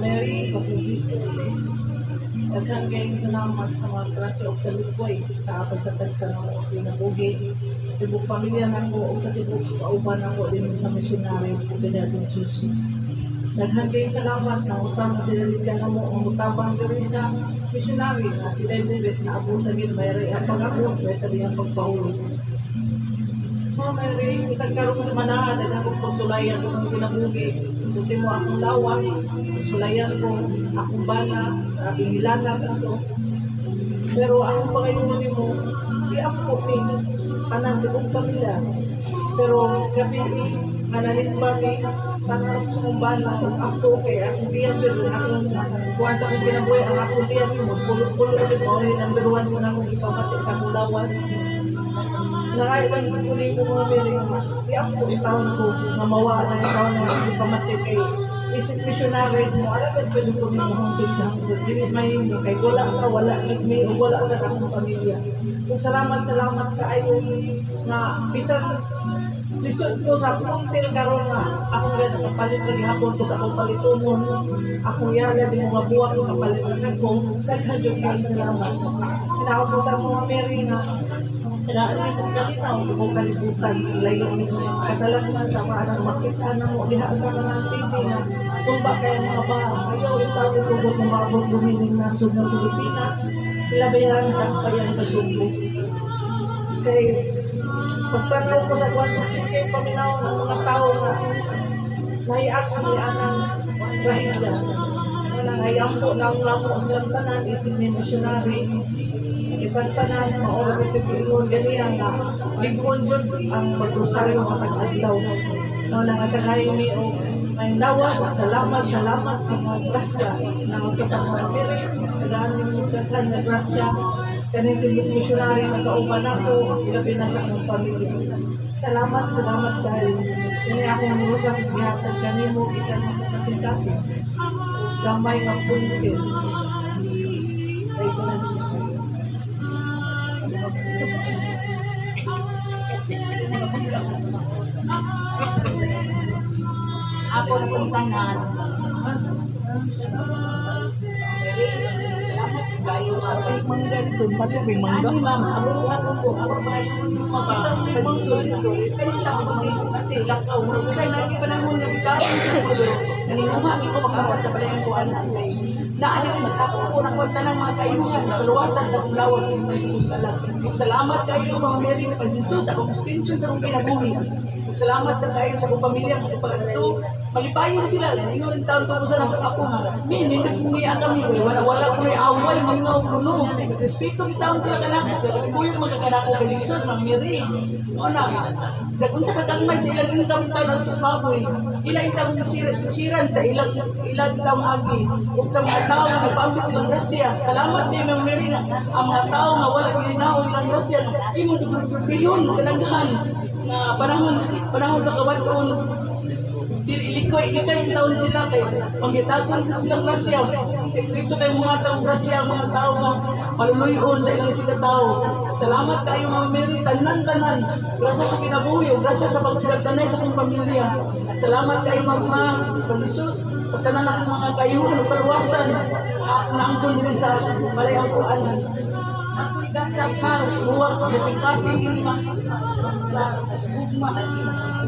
Mary, pag-Jesus. Daghan kayo salamat sa mga krasyo o sa lukboy sa akin sa tagsa ng pinabuhi sa tibok pamilya nako o sa tibok sa kauban nako din sa missionary sa Pinadong Jesus. Daghan kayo salamat na usama sila ligan mo ang mutabang diri sa missionary na sila David na abutan yun mayroon ang pag-abot kaya sa liyang pagpahulog. Mary, isang karong sa manahan, daghan kong pagsulayan sa mga pinabuhi. Kunti mo akong lawas, sulayan ko, akong bana, aking hilanag ako. Pero ang pangayunan mo, di ako ni tanan tibok pamilya. Pero gabi kanalit pa ni tanan sa kong bana, ako kay akong diyan din, akong kuhan sa akong kinabuhi, ang akong diyan mo, pulo-pulo ulit mo, number 1 mo na akong ipamati sa akong lawas. Nakailan ko rin ko mga Mary, di ako itawon ko, mamawa na itawon na ipamatik kay isip missionary mo, alagad pwede ko rin mahungtog sa hangtod. Dili may hindi, kay wala may wala sa akong pamilya. Kung salamat ka ayo nga, bisan lisod ko sa puntil karon nga, akong gano'n kapalit na gihapon ko sa akong palitunon, akong yala din mga buwan ko kapalit na sa ko, naghadyog ka salamat. Pinakapunta mga Mary na, kailangan kong kalinaw, kung kalibutan, ilayo mismo yung katalagman sa mga anang makita na mo, diha sa kanang TV na, kung ba kayo mga ba, ayaw itawag tugod na mabot lumining nasod ng Pilipinas, Ilabayan ang bayan sa Subo. Kay pagtanaw ko sa kwan sakit kay paminaw ng mga tao na nahiyak ang lianang rahilya. Nangayampo ng lamo silang tanan, isip ni missionary. Ipantanan, maorot ito pingon ganyan na ligon dyan ang pag-usaryo matag-adlaw. No, nangatagay mi o may nawas, salamat sa mga grasya na magkita sa piri. Naganin mo katan na grasya. Kanin tingit missionary na kauban ako, ilabi na sa akong pamilya. Salamat dahil ini akong musa sa gihatag kanimo ikan sa kasing-kasing. Gamay ng puntin. Ay ko ng Jesus. Ako na kong tanan. Salamat kayo mga Mangga dito, pasok may mangga. Ani ma'am, ako po. Ako pa yung mga pag-isos nito. Kanina ako mag-ati, lakaw. Usay na yung panahon na bitarin ko. Naninumagi ko makawat sa palayan ko anak. Naalit ako po na kwenta ng mga kayuhan. Kaluwasan sa kong lawas ng mga sikong talag. Salamat kayo mga Mary na pag-isos. Akong extension sa kong kinabuhi. Salamat sa kayo sa kong pamilya. Ito, malipayon sila. Yung taon ko sa napag ako. Hindi kong kami. Wala ko rin away. Mga kuno. Respeto ng taon sila kanak. Kung yung mga kanak ko kay Jesus, mga Mary. O na. Kung sa kakagmay sa ilang income taon ang sasmaboy. Ilang taon siran sa ilang taong agi. Kung sa mga tao na nagpaambit silang grasya. Salamat din mga Mary na ang mga tao na wala gininaw ilang grasya. Imong biyon, kanaghan. Na panahon sa kawan-on. Ilikoy yung taon sila kay pangitagon silang grasya. Sekreto kay mga taong grasya, mga tao na maluluyon sa ilang isang tao. Salamat kayo mga Mary, tanan-tanan. Grasya sa kinabuhi, grasya sa pagsilagtanay sa kong pamilya. Salamat kayo Mama, Jesus, sa tanan ng mga kayuhan, palwasan, na angkol din sa malayang kuanan. Ako'y gasap ka, buwag ko, kasing-kasing din sa gugma.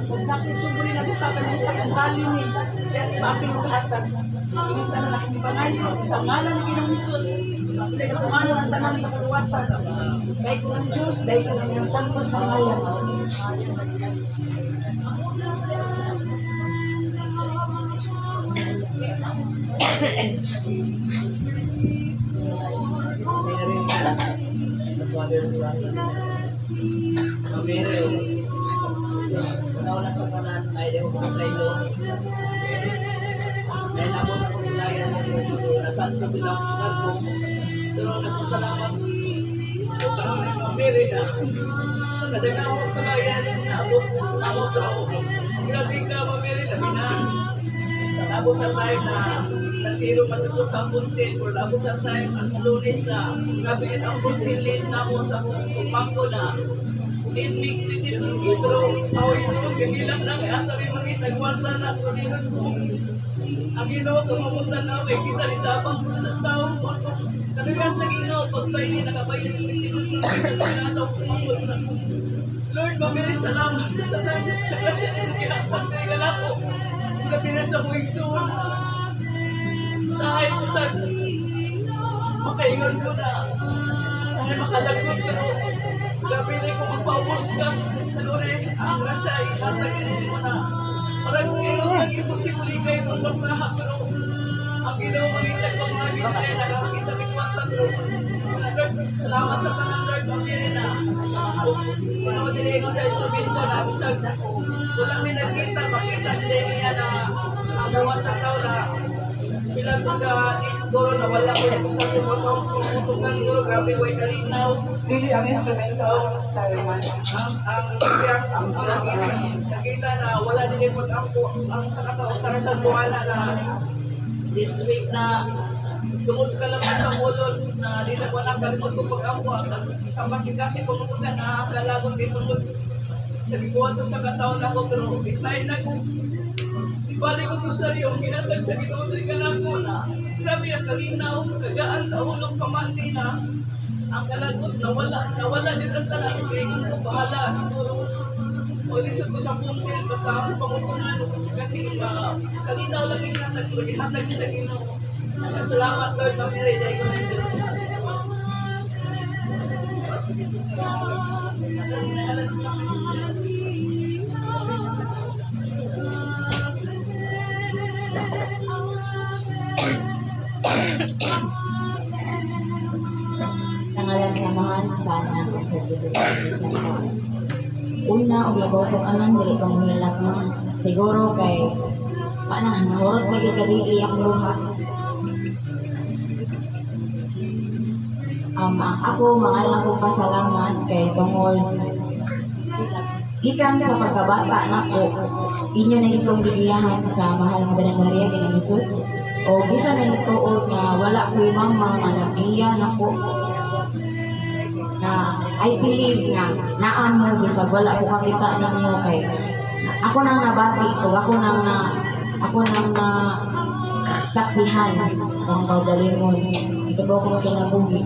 Kung nakisuburi na kita, kanusap ang salin ni, kaya maping kahatag. Inita na nakibanay sa ngalan ng Ginong Jesus. Kaya kumano ang tanan sa kaluwasan. Dahil ko ng Diyos, dahil ko ng Santo sa ngalan. Una sa kanan, ay di ko sa ilo. Dahil nabot ako sa layan ng mga natanto bilang ko. Pero nagpasalamat ko kami ng Mary na sa dagang ako sa layan, naabot ako pero grabe ka mga Mary na binaan. Nabot sa time na nasiro pa sa sa puntin or nabot sa time ang Lunes na grabe din ang puntin late na mo sa bangko na Tinmig, pero ako isipag kagilang na kaya sabi magitagwarta na ako nilad ko. Ang Ginoo ko mamunta na ako, kita nitapang ko sa tao ko. Kalagang sa Ginoo, pag pa hindi nakabayan ng pintinong sa sinataw ko mamon na. Lord, mamili salamat sa tatang sa klasya ng gihatag na ilalako. Labi na sa buwig suwan. Sa hay ko sa makaingon ko na sa hay makalagot na. Grabe na kung magpaubos ka sa lore, ang grasya ay hatagin mo na. Parang kayo nag-imposible kayo ng pagmaha, pero ang Ginoo malitag ng mga ginay, nakakita ng kwanta, pero salamat sa tanan, Lord, pamilya na. Kung madilig ko sa instrumento na bisag, wala may nagkita, makita nila niya na ang buwan sa tao na bilang pagka-isgoro na wala ko yung sa iyo mo tutukan guro, grabe way kalinaw. Dili ang instrumento sa Roman. Ang nakita na wala din yung pag-ampo ang sa katausan sa Buwana na district na tungkol sa kalaman sa Molon na di na wala kalimot ko pag-ampo sa masing-kasing pumutukan na kalagon dito sa gibuhan sa sagataon ako pero bitay na ko balik ko sa iyo, ginatag sa Ginoo ka lang ko na grabe ang kalinaw, kagaan sa ulong pamandi na ang kalagot nawala din ang talang kaya ko bahala siguro maglisod ko sa puntil basta ako pamutunan kasi kalinaw lang ginatag ko ginatag sa Ginoo. Salamat Lord, pamilya dahil ko ng Diyos. Sa ngalan samahan sa anak sa Diyos sa Diyos na ito. Una, og labaw sa tanan, dili ka mahilak na. Siguro kay, nahurot pa kay kabigi ang luha. Ako, mga ilang kong pasalamat kay tungod. Gikan sa pagkabata na ko, inyo na itong gibiyahan sa mahal ng Birhen Maria kay Jesus. O bisa na nagtuod nga wala ko yung mama nga nag-iya na ko. Na I believe nga naan mo bisag wala ko kakita ninyo kay ako nang nabati o ako nang na saksihan sa mga kaugalingon sa tubo ko kinabuhi.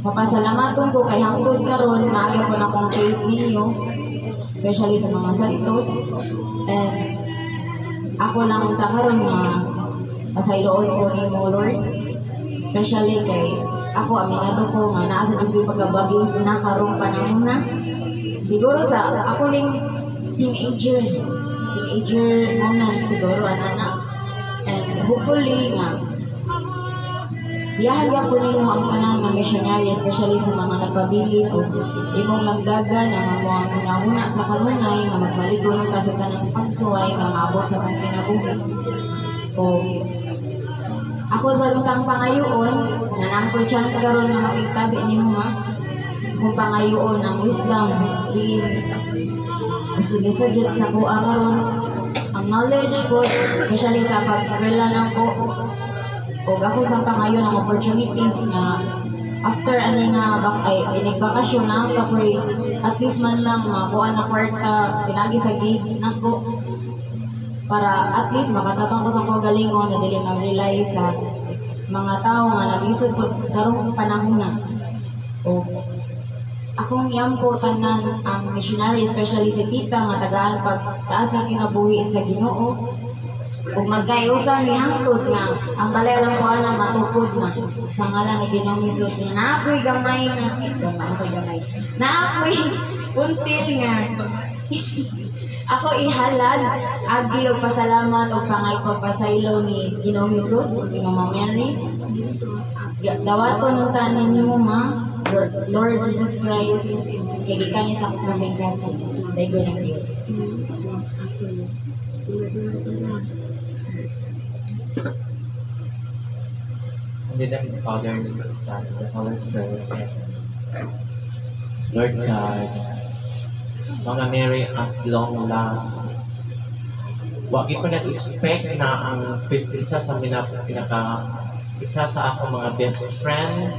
Papasalamatun ko kay hangtod karon naagay po na akong faith ninyo, especially sa mga santos, and ako lang ang takaroon nga pasayloon ko ni mo Lord, especially kay ako, aminado ko nga naa sa dugay pagkabagi na karong panahon na. Siguro sa ako ning teenager moment siguro anak. And hopefully nga biyahan ko ninyo ang tanan ng missionary, especially sa mga nagpabilin o imong langdagan na mga muna sa kanunay nga magmaligon ka sa tanang pagsuway nga maabot sa kong kinabuhi. O ako sa lutang pangayoon, na nang ko chance karon nga makitabi ni mo kung pangayoon ang wisdom, being sige sa Diyos sa kuha karon, ang knowledge ko, especially sa pag-eskwela lang ko, o ako sa pangayoon ang opportunities na after ani nga inig-bakasyon na kapoy at least man lang makuha na kwarta, pinagi sa gigs na ko, para at least makatatang ko sa kagalingon na dili mag-rely sa mga tao nga nag-isod po karong panahon na. O akong yampo tanan ang missionary, especially si tita nga tagaan pagtaas na kinabuhi sa Ginoo. O magkayusan ni hangtod nga ang balay lang ko na matupod na sa ngalan ni Ginoong Hesus na ako'y gamay na ako'y puntil nga ako ihalad, agi og pasalamat og pangay pagpasaylo ni Ginoong Hesus, ni Mama Mary. Dawaton ta ninyo Lord Jesus Christ, kay gikan niya sa kasing-kasing. Daygo ng Diyos. In the name of the Father, and of the Son, and of the Holy Spirit. Lord God, Mga Mary, at long last, wag ko nag-expect na ang isa sa akong mga best friend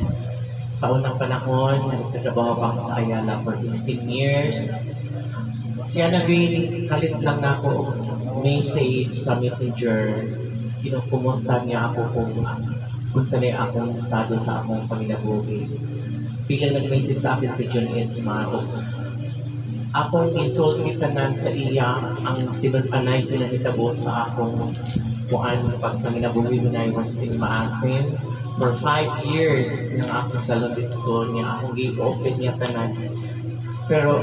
sa unang panahon, nagtatrabaho pa ako sa Ayala for 15 years. Siya kalit lang na ako message sa messenger, kumusta niya ako kung sanay akong estado sa akong panginabuhi. Biglang nag-message sa akin si John Esma, akong isulti tanan sa iya ang tinunpanay pinahitabo sa akong kuan pagpanginabuhi mo na I was in maasin for 5 years ng akong salon dito niya akong i-open niya tanan. Pero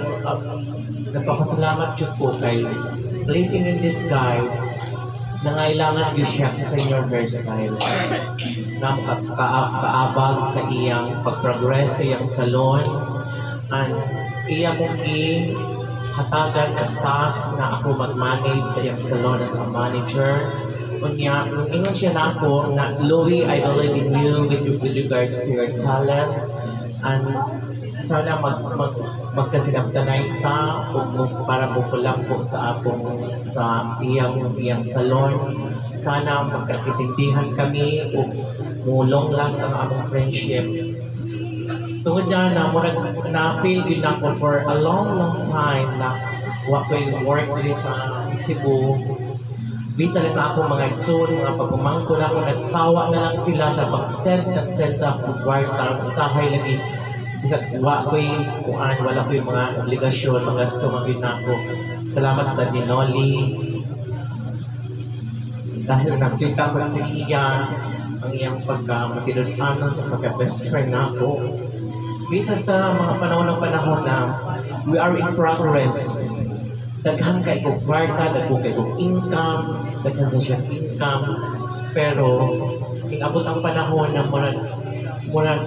nagpapasalamat yun po kay blessing in disguise na ngailangan yun siya sa inyong hairstyle na kaabag sa iyang pag-progress sa iyang salon and iya mong hatagan ang task na ako mag-manage sa iyang salon as a manager. Kunya, ingon siya na ako na, Louie, I believe in you with regards to your talent. And sana magkasinabtanay ta para pupulang po sa iyang salon. Sana magkakitindihan kami o long last ang among friendship. Tungod na na-feel yun ako for a long time na what ko yung work dito sa Cebu. Bisa lang ako mga igsoon, mga pagkumangko na ako, nagsawa na lang sila sa pag-send sa akong kwarta. Usahay lagi. Bisa wala ko yung mga obligasyon, mga gasto magin ako. Salamat sa Dinoli. Dahil nakita ko sa iya, ang iyang pagka-matinudanan, pagka-best friend na ako. Bisa sa mga panahon na we are in progress. Daghan kay kong kwarta, daghan kay kong income, daghan sa siyang income. Pero, ingabot ang panahon na murag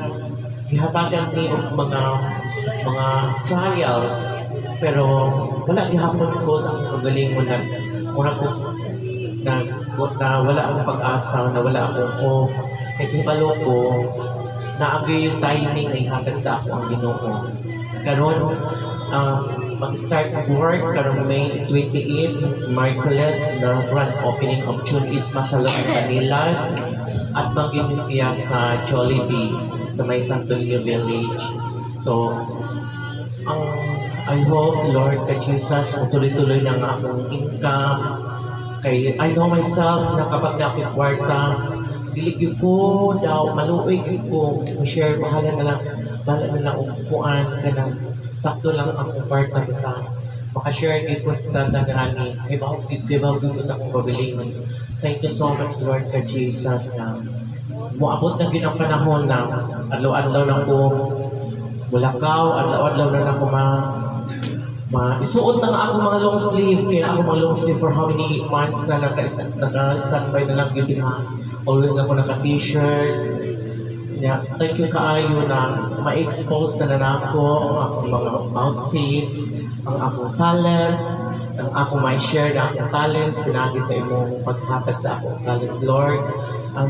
gihatagan ni og mga trials. Pero, wala gihapon ko sa akong kagaling mo na wala akong pag-asa, na wala akong hope. Kaya kibalo ko, naagay yung timing na ihatag sa ako ang Ginoo. Karon, mag-start work karong May 28, Merkules, the grand opening of June is Masalong, Manila, at mag-inisya sa Jollibee, sa may Santo Niño Village. So, I hope, Lord, kay Jesus, tuloy-tuloy ng akong income. Kay I know myself na kapag nako'y kwarta, diligyo ko daw, maluoy ko, share, bahala na lang upuan ka na sakto lang ang kwarta sa makashare ko tatagani. Ibaw ko sa akong pabiling. Thank you so much, Lord, kay Jesus, na muabot na ginang panahon na adlaw-adlaw lang ko mulakaw, adlaw-adlaw na lang ko isuot na nga ako mga long sleeve. Kaya ako mga long sleeve for how many months na naka-standby na lang yun ha. Always na ako naka-t-shirt. Yeah, thank you kaayo na ma-expose na ako ang akong mga outfits, ang akong talents, ang akong ma-share na akong talents, pinagi sa imong paghatag sa akong talent, Lord.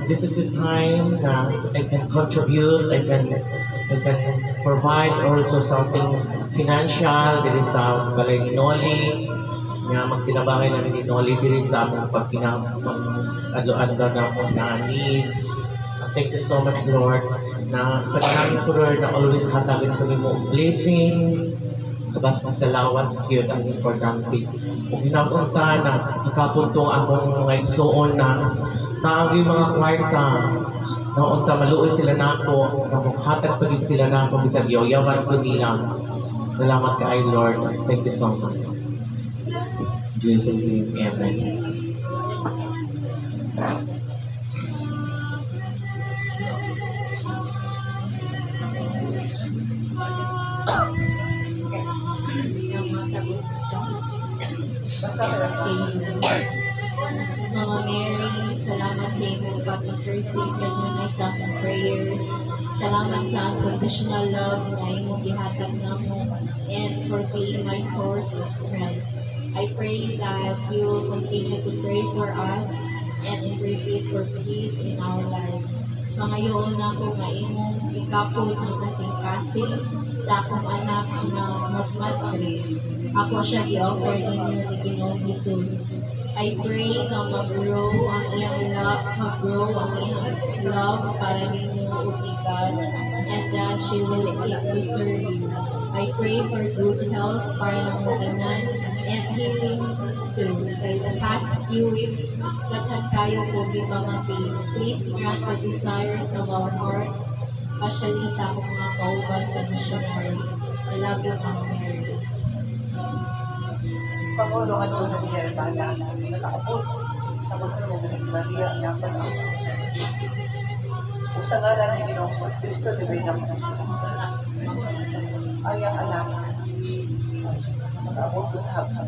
This is the time na I can contribute, I can provide also something financial diri sa balay ni Noli, nga magtinabangay namin ni Noli diri sa among pagkinag-adlo-adlo na akong needs. Thank you so much, Lord, na panalangin ko, Lord, na always hatagin ko mo blessing, kabas mo sa lawas, yun ang importante. Kung ginapunta na nakapuntong akong mga igsoon na naagay mga kwarta, na unta maluoy sila na ako, na hatag pa din sila na ako, bisag yaw-yawan ko nila. Salamat ka ay Lord. Thank you so much. In Jesus' name, amen. Mama Mary, salamat sa imong pag-intercede kanunay sa akong prayers. Salamat sa unconditional love na imong gihatag namo and for being my source of strength. I pray that you will continue to pray for us and intercede for peace in our lives. Mangayoon ako nga imong ikapod ng kasing-kasing sa akong anak na magmatri. Ako siya i-offer ninyo ni Ginoong Jesus. I pray na mag-grow ang iyang love para ninyo God, and that she will seek to serve you. I pray for good health para ng matanan and healing too. Kay the past few weeks, lahat tayo po gipamati. Please grant the desires of our heart, especially sa akong mga kauban sa missionary. I love you, Mama Mary. Pangulo at doon na niya bala nakaabot sa magkaroon ng Maria niya pa na kung sa ngalan ni Ginoong sa Kristo libay ng puso ay ang anak nakaabot ko sa hapon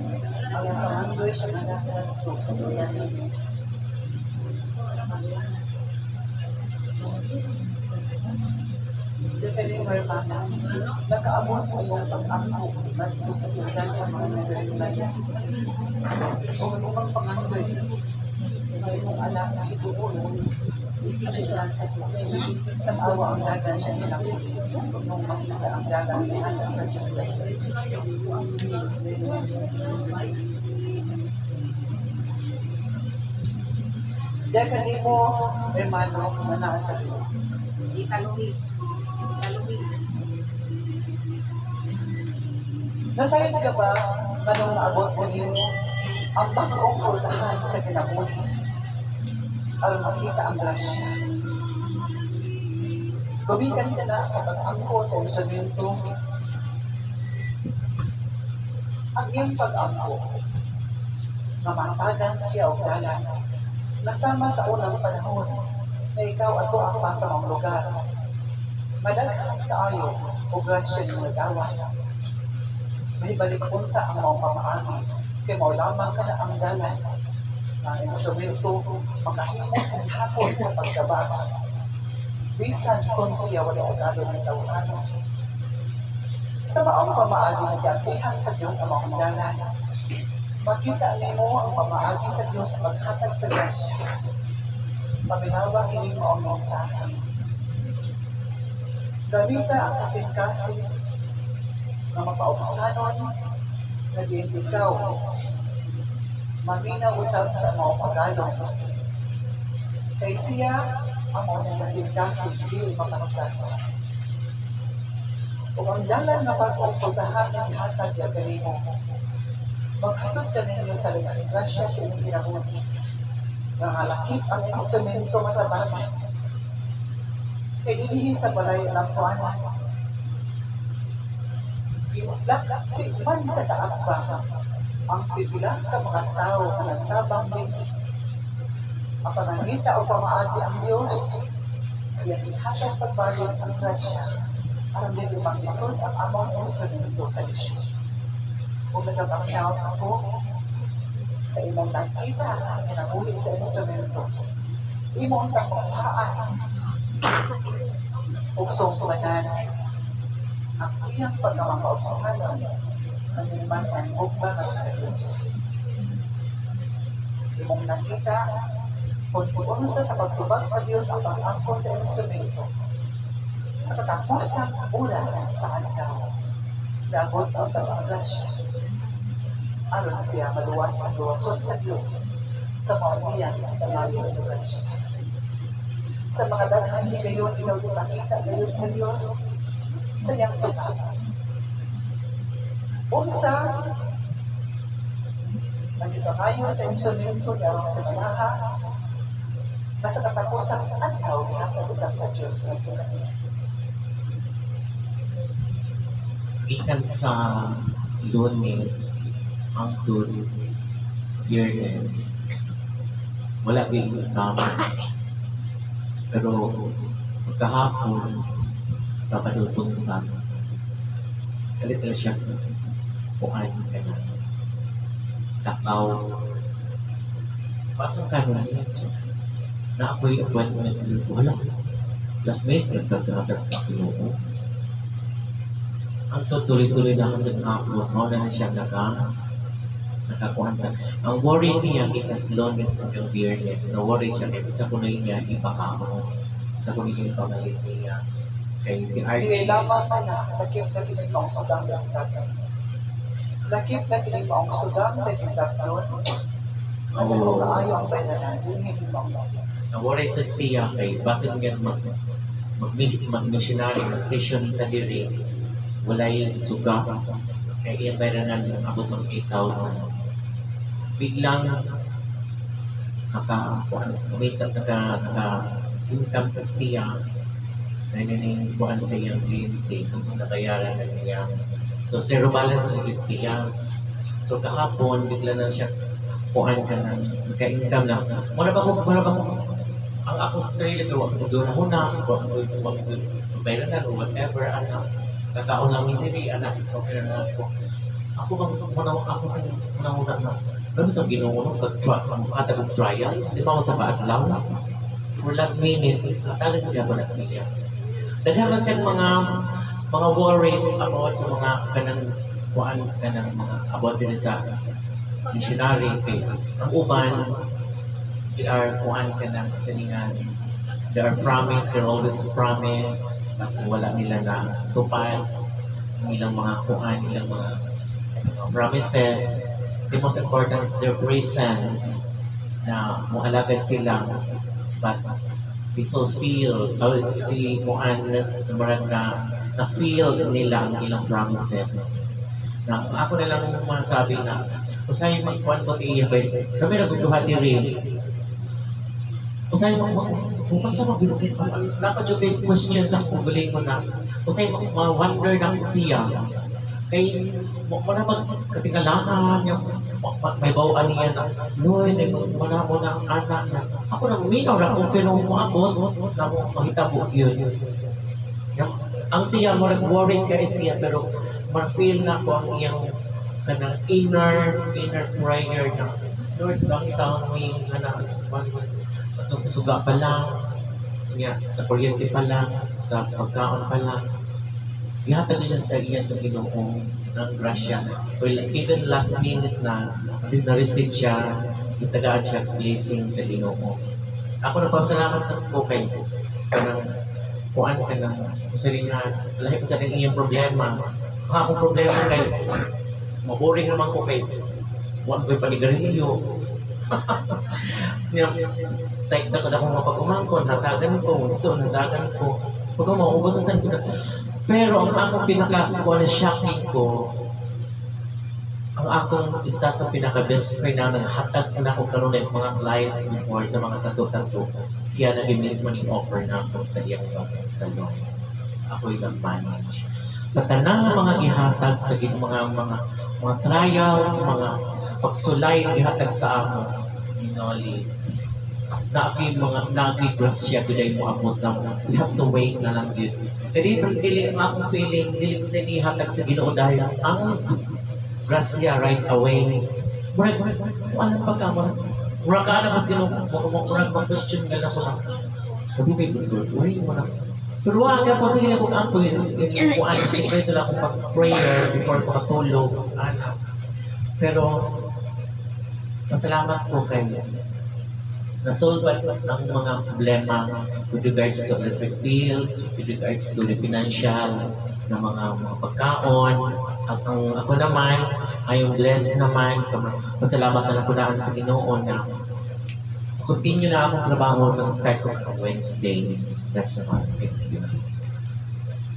ay ang pamandoy siya na nakaabot sa ngalan ni Jesus. Depende yung maripata nakaabot ko yung pag-ako dito sa ngalan sa mga nagre-relaya o ibang pangandoy ay yung anak na ituulong sa silang sa Diyos. Nag-awa ang dagan siya nilang nung makita ang dagan niya sa Diyos. Diyan kanimo, hermano, manasa Diyos. Italuhi. Nasayad ka ba kanong naabot mo niyo ang bagong kultahan sa kinabuhi alam makita ang grasya. Gumikan ka na sa pag-angko sa instrumento. Ang iyong pag-angko, mamatagan siya o dalan, nasama sa unang panahon na ikaw at ang masamang lugar. Madaghan kaayo o grasya ng nagawa. May balik punta ang mga pamaagi, kay mo lamang ka na ang dalan. Ang instrumento, makahimo sa hapon sa pagkabata. Bisan kung siya wala agado ng tawano. Sa maong pamaagi na gantihan sa Diyos ang mga dalan, makita nimo ang pamaagi sa Diyos maghatag sa grasya. Paminawa kini mo ang mensahe. Gamita ang kasing-kasing na mapaubsanon na diin ikaw. Maminaw usab sa mga pagalong. Kay siya ang mga kasing-kasing di mapanusason. Kung ang dalan na bagong pagkahan ng hatag ya kanimo, maghatod ka ninyo sa grasya sa inyong kinabuhi. Nangalakip ang instrumento matabama. Kay dilihi sa balay ng kuanan. Isdak si man sa kaakba, ang pipilang ka mga tao na nagtabang din. Ang panangita o pamaagi ang Diyos, kaya ihatag pagbalik ang grasya, aram din lumang isod ang among instrumento sa isyo. Kung nagkakakyaw ako, sa imong nakita sa kinabuhi sa instrumento, imong takophaan, uksong kumanan, ang iyang pagkamakaupsanan, ang iman ang ugba na sa Diyos. Imong nakita, kung pumunsa sa pagtubag sa Diyos ang pag-angkol sa instrumento, sa katapusang oras sa aldaw, dagot o sa mga grasya, aron siya maluwas ang luwasod sa Diyos sa mga niyan na layo ng grasya. Sa mga daghang di gayon ikaw ipakita gayon sa Diyos sa iyang tubag. Unsa, nagipakayo sa instrumento niya sa malaha, nasa katapusang adlaw ginapag-usap sa Diyos ng tubag. Ikan sa Lunes hangtod Biyernes, wala din kami. Pero pagkahapon, sa padutungkan, kalit na siya kuhan ka na. Takaw. Pasang ka na na ako'y appointment dito. Wala. Last minute, nagsatratas sa Pinoo. Ang tuloy-tuloy na hanggang hapon, na siya nakakuhan sa. Ang worry niya, ikas Lunes hanggang Biyernes, na-worry siya, kaya isa ko na niya ipakamo. Isa ko na yung pamalit niya. Kaya si Archie. Hindi lamang pa na, lakip na pinagpaong sudang ng tatay. Lakip na pinagpaong sudang ng tatlon. Ano mo kaayo ang bayaran, hindi mo. Na-worry sa siya, kaya bakit nga mag-missionary, mag-session na diri, walay suga. Kaya iya bayaran ng abot ng 8,000. Biglang naka-income sa siya na buwan sa iyang clinic kung nabayaran na niya. So, zero balance na siya. So, kahapon, bigla na siya kuhan ka na, nagka-income na. Muna ba ko, ang ako sa sarili ko, wag ko doon muna, wag ko bayaran na, whatever, anak. Kakaon lang hindi, anak, okay na ako. Ako bang ako sa muna na. Pero sa ginungunog, katagong trial, di ba ako sa baadlaw na? For last minute, talagang niya ko na siya. Naghaman siya mga worries about sa mga kanang kuan sa kanang mga about din sa missionary kay ang uban they are kuan kanang siningan they are promised, they're always promised but wala nila na tupad ang ilang mga kuan, ilang mga promises. The most important is their presence na muhalagad sila but they fulfill the kuan na feel nila ang ilang promises. Na ako na lang masabi na kung sa'yo magkuhan ko si iya ba kami nagduhati rin kung sa'yo kung saan mag-bilogin napadyo question sa kuguling ko na kung sa'yo mag-wonder na siya kay mo na magkatingalahan may bawaan niya na Lord, wala mo na ang anak na ako nang uminaw na kung pero mo abot na mo makita mo yun ang siya mo worried kay siya pero ma-feel na ko ang iyang kanang inner prayer na Lord, bakit ako may ito sa suga pa lang, sa kuryente pa lang, sa pagkaon pa lang. Ihatag nila sa iya sa Ginoo ng grasya. Well, even last minute na na-receive siya, itagaan siya blessing sa Ginoo. Ako nagpasalamat sa ko kay kanang kuan ka na kasi nga lahi pa sa iyang problema. Ang akong problema kay maboring naman ko kay one ko'y panigarilyo. Text ako na kung mapag-umangkon, natagan ko, so natagan ko. Pag maubos sa ko na. Pero ang akong shocking ko, ang akong isa sa pinaka-best friend na naghatag na ko karoon ng mga clients before sa mga tato-tato, siya na mismo ni offer na ako sa iyang salon. Ako'y nag-manage. Sa tanang mga gihatag sa mga trials, mga pagsulay gihatag sa ako, Minoli, nagi-grasya today mo abot na mo. We have to wait na lang yun. Dili ang akong feeling, dili ko nihatag sa Ginoo dahil ang grasya right away. Murag, ano pa ka mo? Murag ka na mas Ginoo, murag mag-question ka na ko na. Sabi may good, mo na. Pero wag ka po, sige na kung ako yung sikreto lang akong pag-prayer before ko katulog, anak. Pero, masalamat po kayo. Na-solve ang mga problema with regards to electric bills, with regards to the financial na mga pagkaon. At ang ako naman, ayong blessed naman, masalamat na nakunaan sa Ginoo na continue na akong trabaho ng start ko from Wednesday. That's all. Thank you.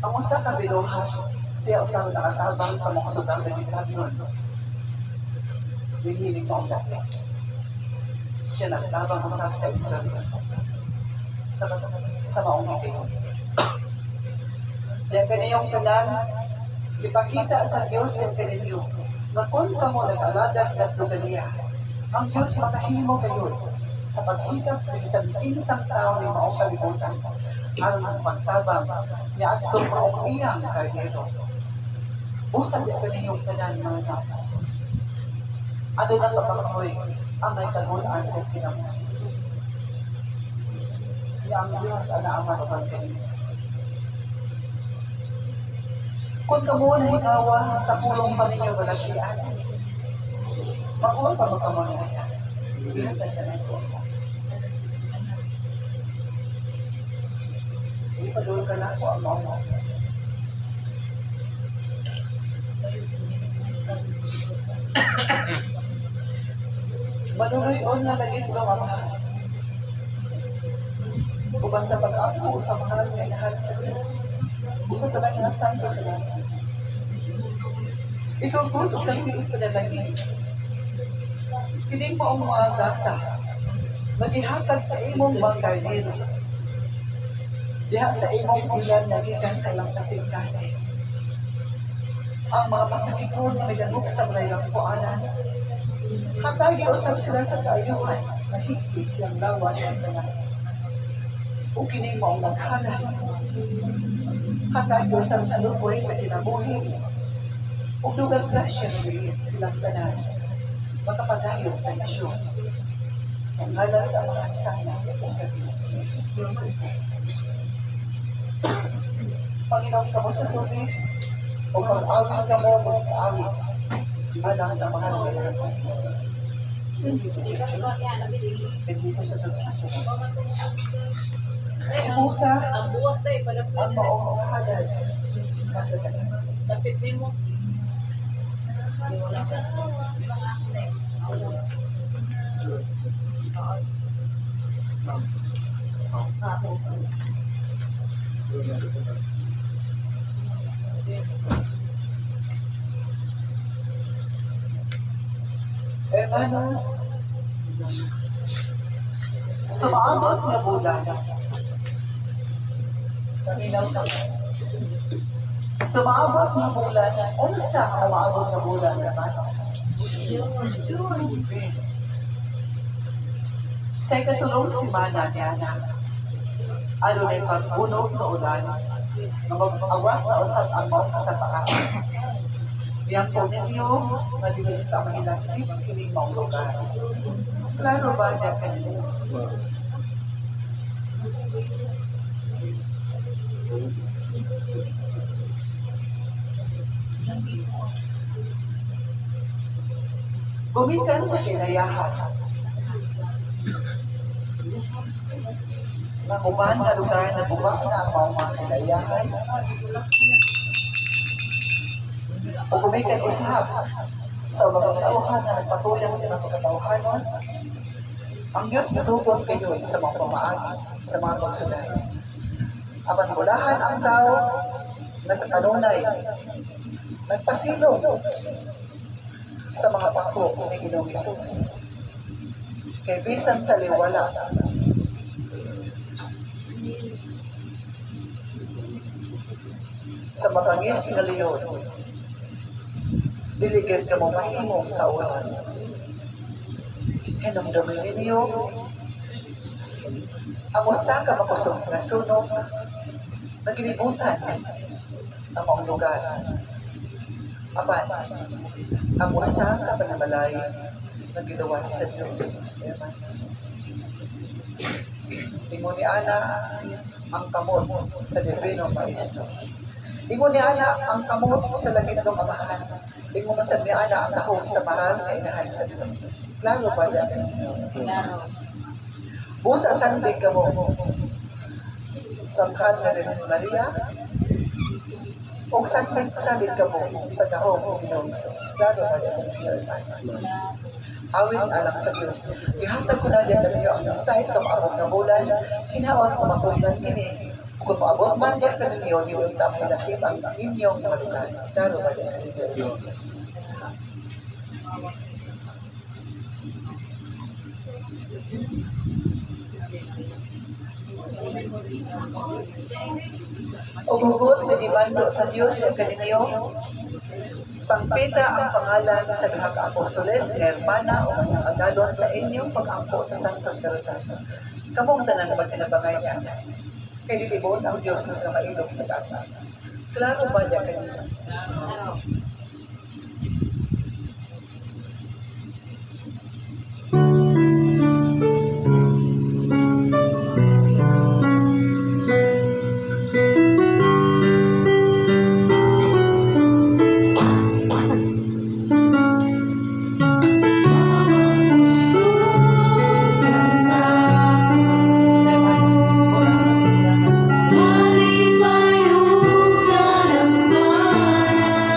Ang usa ka binuhat, siya usang nakatabang sa mga sudang nagkakabnon. Hihiling ko ang dati. Siya nagtabang usap sa isang sa maong ibig. Kaya kaniyong tanan, ipakita sa Diyos ng kaninyo na kung kamo nag-aladag at luganiya, ang Diyos makahimo kayo sa pagkita ng isang tao ni maong kalibutan aron mas magtabang niya at itong maong iyang karnero. Usad niya kaninyong tanan mga tapos. Ano na papakoy ang may kagulaan sa kinabuhi. Niya ang Diyos ang naaman o pagkainyo. Kung kamo na hikawa sa pulong pa ninyo galasian, mag-uusap mo kamo na yan. Ibihasan ka na ito. Ipadul ka na po ang mga. Manuroy-on na naging ng mga. Uban sa pag-ako sa mahal na inahan sa Diyos. Usa talaga na santo sa lahat. Ikaw po, ito lang yung ipadalagin. Hindi mo ang mga gasa. Maghihatag sa imong mga karnero. Diha sa imong ulan na gikan sa lang kasing-kasing. Ang mga pasakikon na may ganok sa malayang puanan. Hatagi usap sila sa kaayuhan na higit siyang lawas ang tanan. O kining mo ang naghalan. Hatagi usap sa lupoy sa kinabuhi. O lugar grasya na liit silang tanan. Makapagayon sa nasyon. Sa ngalan sa mga sana o sa Diyos. Panginoon ka mo sa tubig, o pag-awit ka mo sa awit, alang sa mga nagalahan sa Diyos. Bendito sa Diyos. Bendito sa Diyos. Ibusa ang maong mga halad. Tapit mo. Hermanos, sa maabot na bulan, kaminaw na sa maabot na bulan, ano sa maabot na bulan, hermanos? Sa ikatulong simana ni Ana, ano na yung pagpunog na ulan, Awas na usap ang mga kasapaan. Biyang po ninyo, madilig ka mahilakip, hindi mong lugar. Klaro ba niya kanina? Gumikan sa kinayahan. Nanguban na lugar na buwak na ang mga kinayahan. O gumikan usap sa mga katauhan na nagpatulang sa mga katauhanon. Ang Diyos matugon kayo sa mga pamaagi, sa mga pagsulay. Apan bulahan ang tao na sa kanunay, nagpasilong sa mga pangko ni Ginoong Hesus. Kay bisan taliwala, sa matangis nga leon, diligid ka mo mahimong kaulan. Hinamdamin ninyo, ang usa ka makusog na sunog, nagilibutan ang mga lugar. Apan, ang usa ka panamalay na ginawa sa Diyos. Ingon ni Ana ang kamot sa Divino Maestro. Ingon ni Ana ang kamot sa langit ng Amahan. Ingon man sa ni Ana ang tahong sa mahal na inahan sa Diyos. Klaro ba yan? Klaro. Busa sandig ka mo. Samhan na rin Maria. O sandig ka mo sa tahong ng Ginoong Hesus. Klaro ba yan? Awin alang sa Diyos. Ihatag ko na dyan na ninyo ang mensahe sa maabot na bulan. Hinaon ko makulitan kini. Kung maabot man dyan ka ninyo, niwag na pinakip ang inyong malugan. Klaro ba yan? O hugot na dimando sa Diyos ng kaninyo, sangpita ang pangalan sa lahag apostoles, hermana o kanyang agalon sa inyong pag-angko sa Santos na Rosario. Kamong tanan na magtinabangay niya. Kay lilibon ang Diyos na mailog sa data. Klaro ba niya kanina? Halipayong dalambanan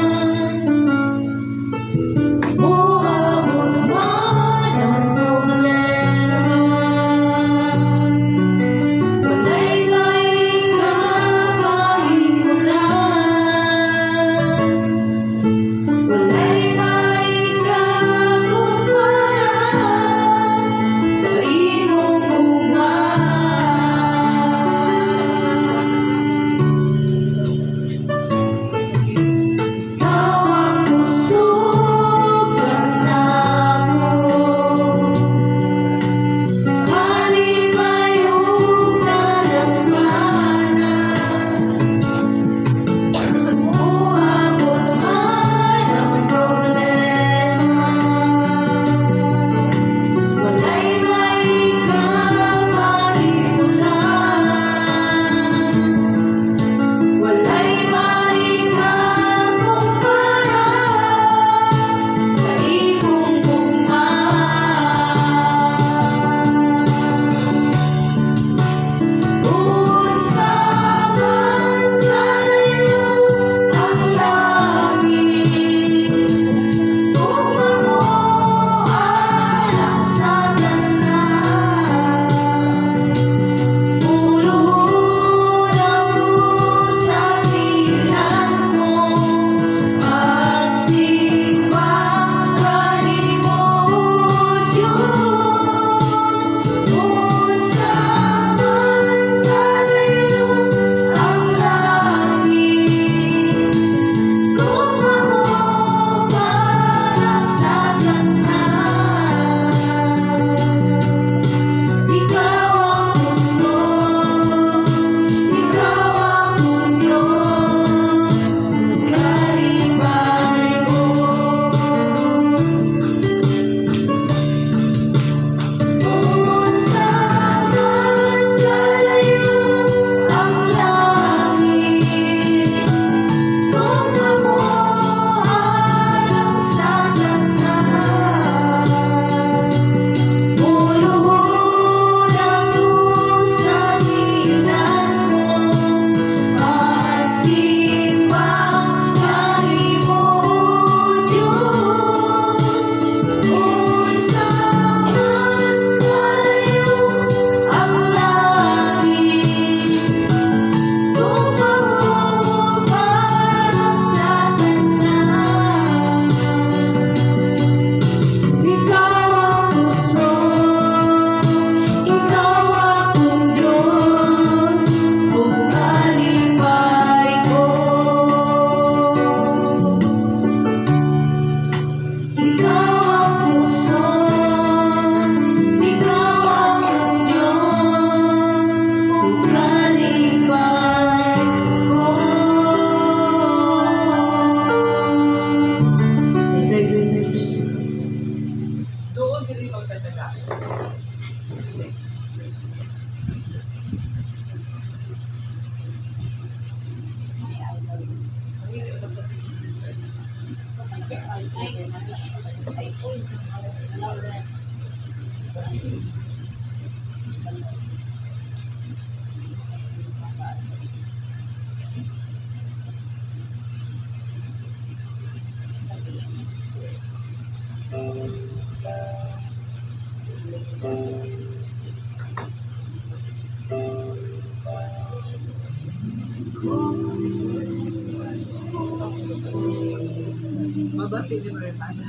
Mabati ni Mariana.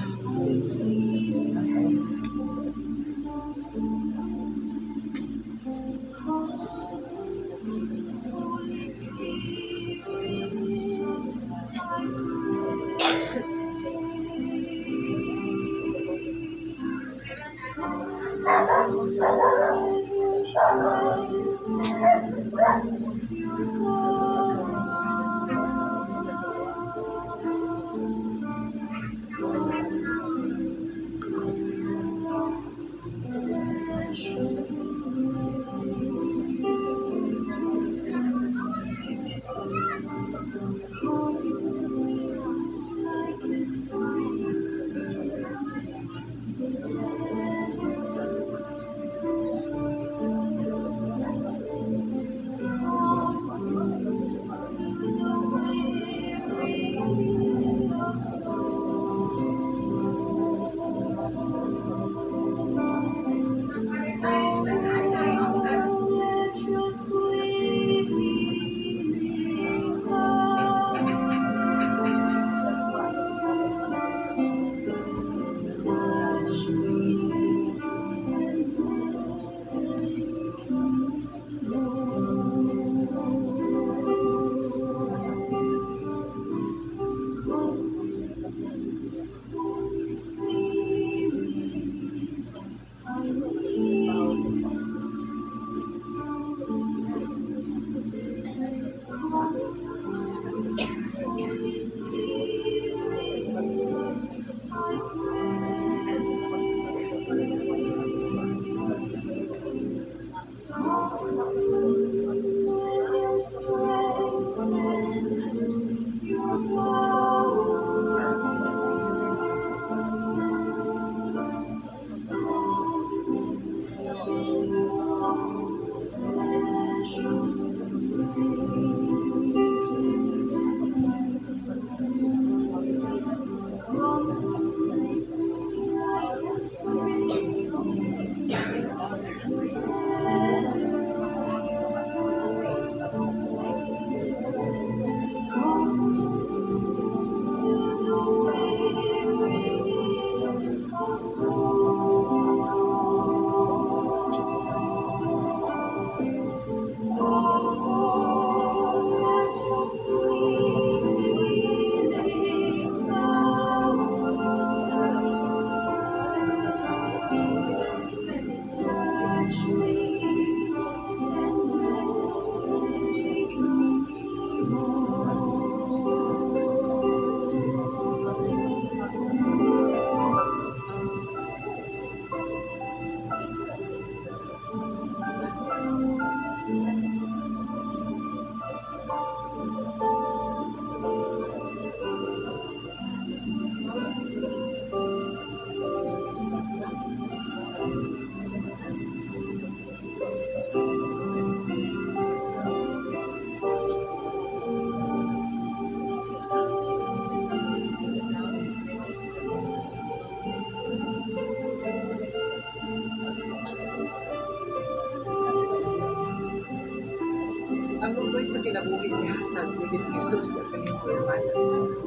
Sa kinabuhi niya, nagbibig ni Jesus na kanyang kurmana.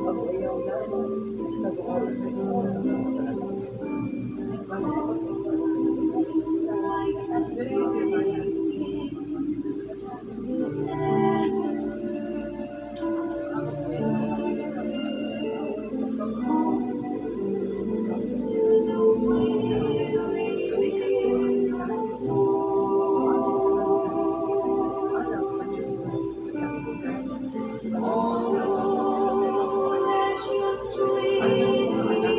Ako ayaw na, nag-aaral sa mga sa mga talaga. Very kurmana. Ang iyong mga anak,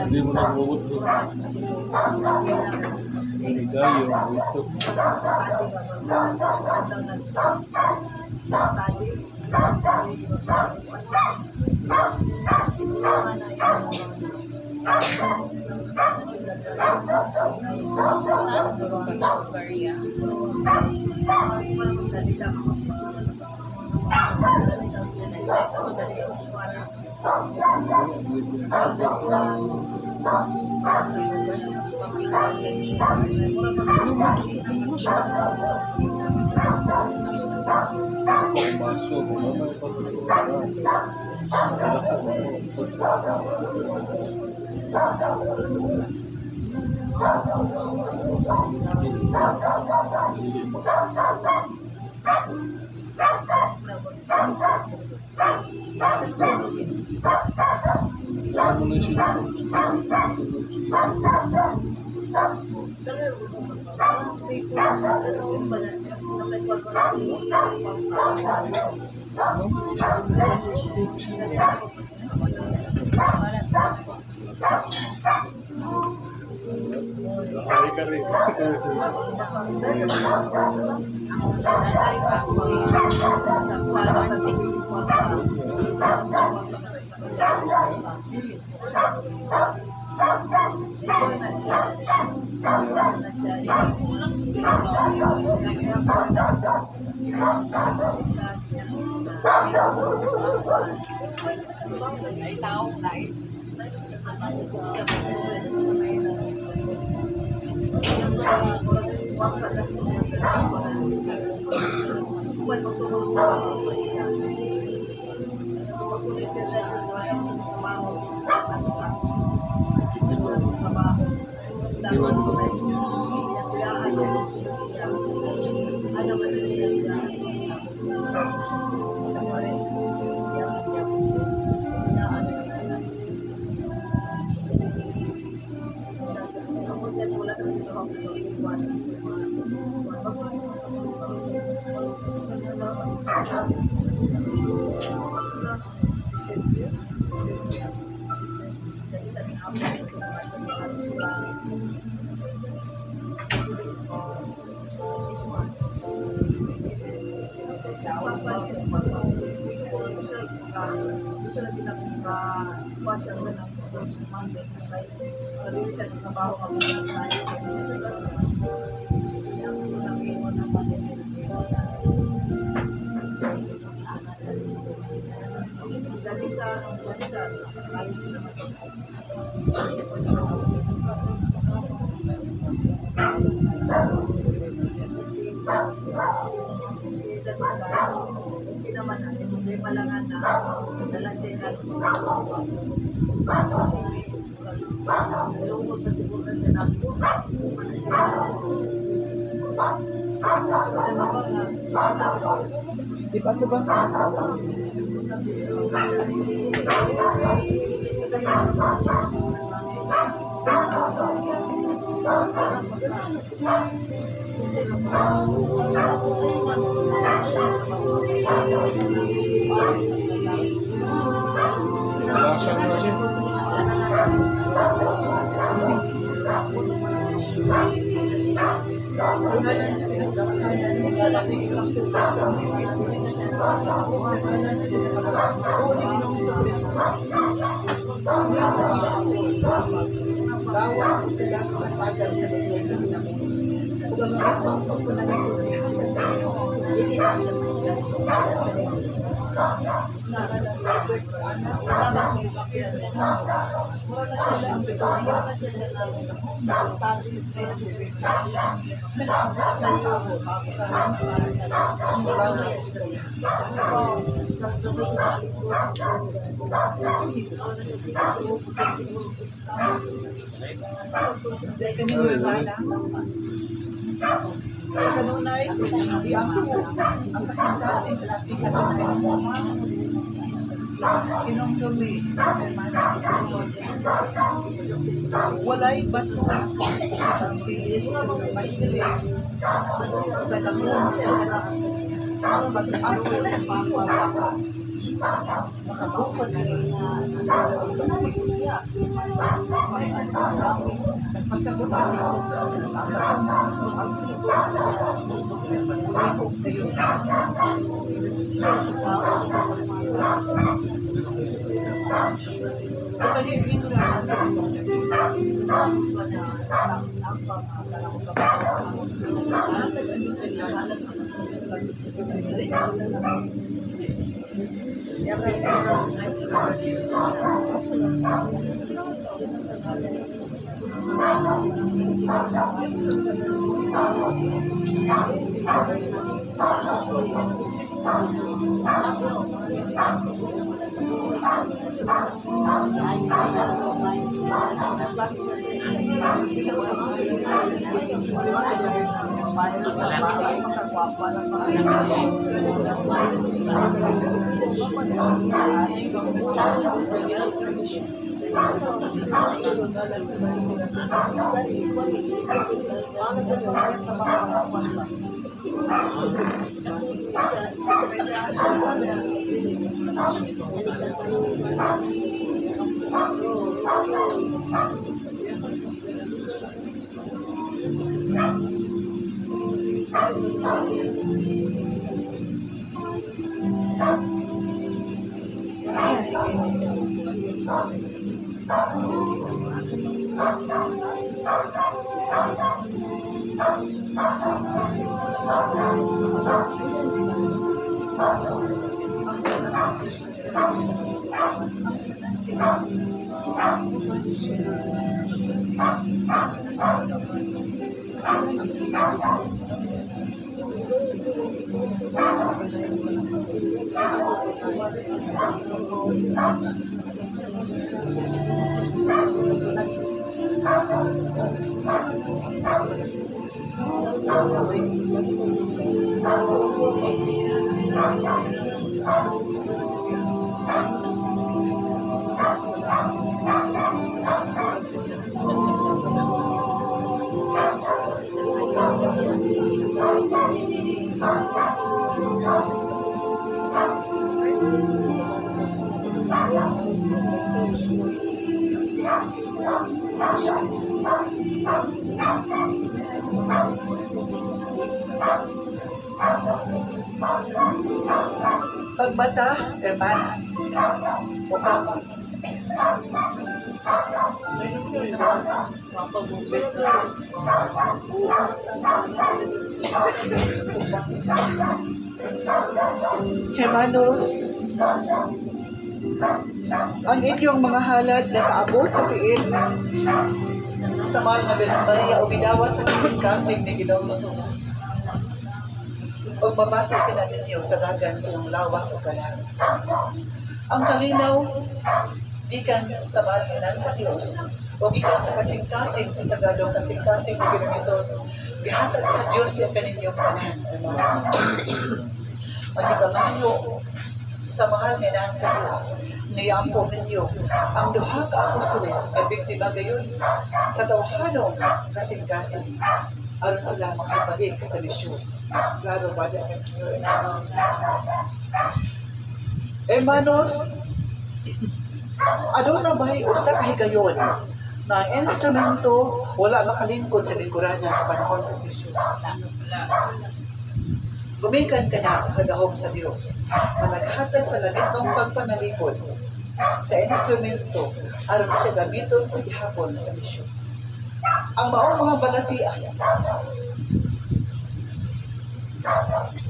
Hindi mo na mawag doon. Ligayo, ito. Di ba ito bang Malasan na siya. kanunay, ang kasing-kasing sa inom kami, walay bato, ang bilis, mailis, sa lamon, sa kanas, bato sa pangwa, makabukod nagpasagot Pagbata, hermana, upang Hermanos, ang inyong mga halad na kaabot sa tiil sa mahal na Birhen Maria o bidawat sa kasing-kasing ni Ginoong Hesus. O mabati ka na ninyo sa dagan sa iyong lawas o kalan. Ang kalinaw, gikan sa mahal sa Diyos o gikan sa kasing-kasing sa tagadong kasing-kasing ni Ginoong Hesus, gihatag sa Diyos niya kaninyong kanan. Magibangayo sa mahal sa Diyos, niyampo ninyo ang duha ka apostoles na biktima gayon sa tawhanong kasing-kasing aron sila makibalik sa misyon. Klaro ba din? Hermanos, aduna ba'y usa ka higayon na ang instrumento wala makalingkod sa lingkuran niya sa panahon sa sisyon. Gumikan ka na sa gahom sa Diyos na naghatag sa langit ng pagpanalikod sa instrumento aron siya gamiton sa gihapon sa misyon. Ang maong mga balatian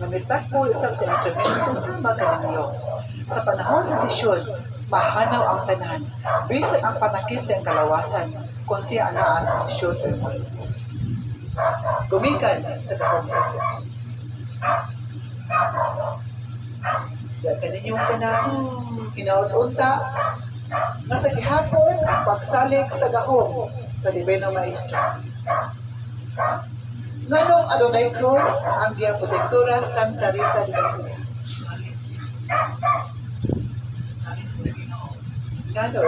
namitak mo isang sa instrumento sa maganinyo. Sa panahon sa sisyon, mahanaw ang tanan. Bisan ang panakit sa kalawasan kung siya anaa sa sisyon o gumikan sa gahom sa Diyos. Yan kaninyong tanan, kinaut-unta, nga sa gihapon, pagsalik sa gahom sa Divino Maestro. Nganong adunay cross ang Via Protectora Santa Rita de Casica. Ngano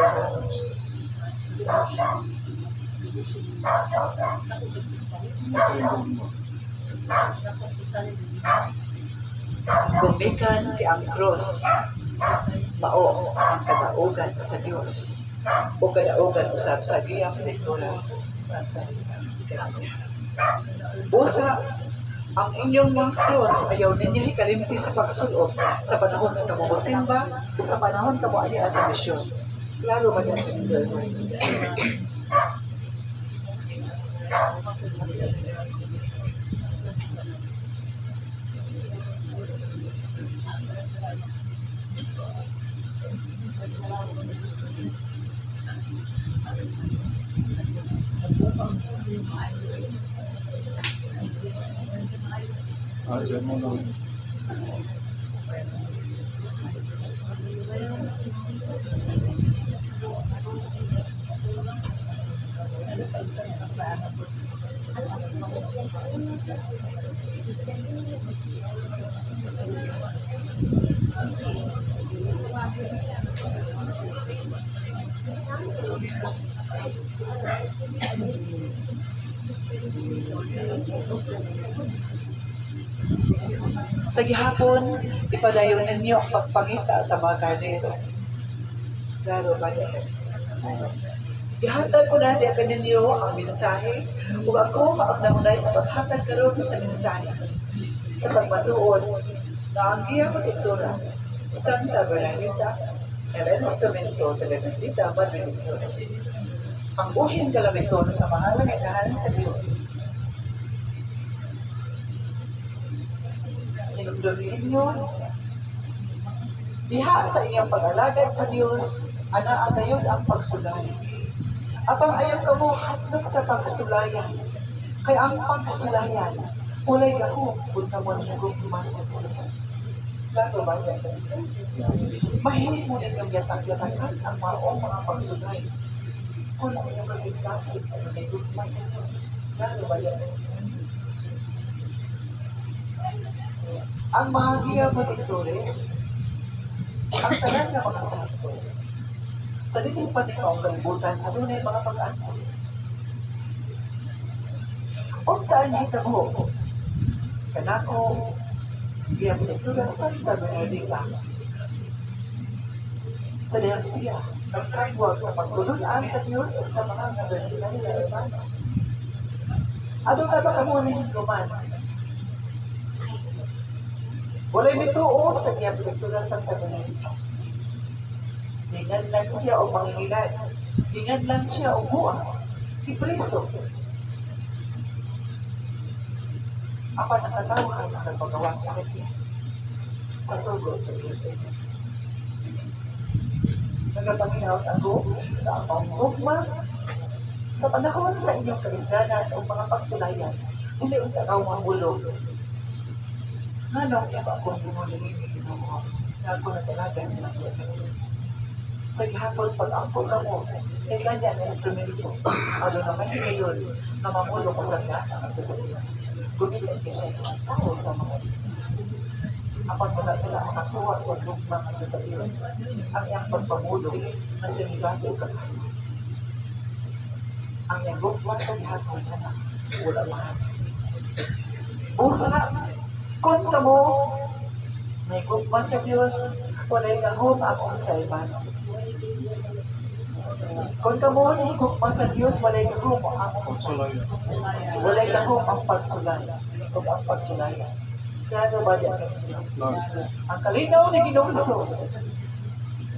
gumikan ti ang cross mao ang kadaugan sa Dios o kadaugan usab sa Via Protectora Santa Rita de Casica. Busa, ang inyong mga cross ayaw ninyo ikalimti sa pagsulod sa panahon ng kamusimba o sa panahon kamuanian sa misyon. Klaro ba yan? Diyan mo lang. Sa gihapon, ipadayon ninyo ang pagpangita sa mga karnero. Klaro ba niya? Ihatag ko natin ang ninyo ang mensahe kung ako maagnamunay sa paghatag karon sa mensahe. Sa pagmatuon na ang Via Protectora Santa Bernardita el instrumento de la bendita Madre de Dios. Ang buhin kalamiton sa mahalang inahan sa Diyos. Inugduriin nyo, diha sa iyong pag-alagad sa Diyos, ana-anayod ang pagsulay. Apang ayaw ka mo hatlog sa pagsulayan. Kaya ang pagsulayan, ulay gahong punta mo niya kung sa Diyos. Lalo ba yan? Mahilig mo ninyong yatag-yatagan ang maong mga pagsulay. Kung ang inyong kasing-kasing, ano na yung sa Diyos. Lalo ba yan? Ang mga giya monitores, ang talan na mga santos, sa diting patikaw kalibutan, ano na yung mga pag-antos. O saan niya itabo? Kanako, giya monitores, Santa Bernardita. Sa diyang siya, nagsagwag sa pagtulunan sa Diyos o sa mga naberdila nila hermanos. Ano ka ba kamo na yung romance? Walay mituo sa niya pinagtula sa Tabanita. Dingan lang siya o mangingilan. Dingan lang siya o buwan. Ipreso. Apa nakatawahan ang nagpagawa sa kanya sa sugod sa Diyos. Nagapanginaot ako na ang pangugma sa panahon sa inyong kaligdanan o mga pagsulayan, hindi ang takaw mga bulog. Nga iba kung bumulingin ni Ginoo na ako na talaga ng sa gihapon pag-ampol ka mo, kaya ganyan na instrumento. Ano naman yun ngayon na mamulong ko sa gana ang sasabitas. Gumitin ka siya sa tao sa mga apat mo na nila makakuha sa lugma ng sa Diyos ang iyang pagpamulong na sinigato ka. Ang iyang lugma sa gihapon na wala mahal. Usa kung ka mo, may gugma sa Diyos, walay gahom akong sa hermanos. Kung ka mo, may gugma sa Diyos, walay gahom akong sa hermanos. Walay gahom ang pagsulaya. Kung ang pagsulaya. Kaya ba yan? Ang kalinaw ni Ginoong Hesus,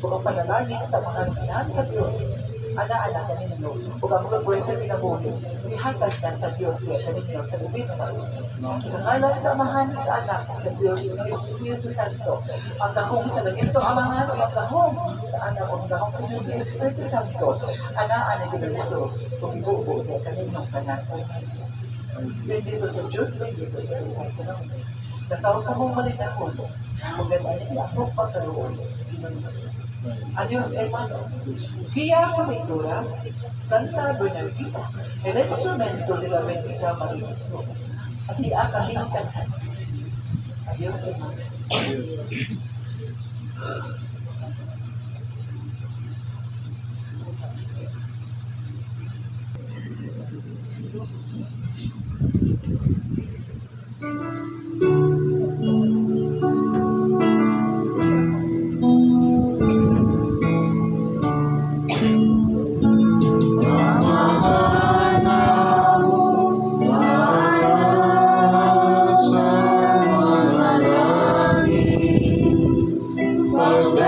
kung panalangin sa mga rinaan sa Diyos, ana-anak ka ninyo, kung ang mga buhay sa pinabuhi, ihatag na sa Diyos, kaya kaninyo sa lubid ng mga sa ngalan sa amahan sa anak sa Diyos ng Espiritu Santo, ang gahong sa lagito amahan o ang gahong sa anak o ang gahong sa Diyos ng Espiritu Santo, ana-anak ni Jesus, kung ibubo, kaya kaninyong kanatay. Bendito sa Diyos, bendito sa Diyos Santo. Natawag ka mong malinahon, kung gano'n niya akong pagkaroon, Adios, hermanos. Guía Colectura, Santa Bernardita, el instrumento de la bendita María de Dios. Aquí acá Adios, hermanos. Amen.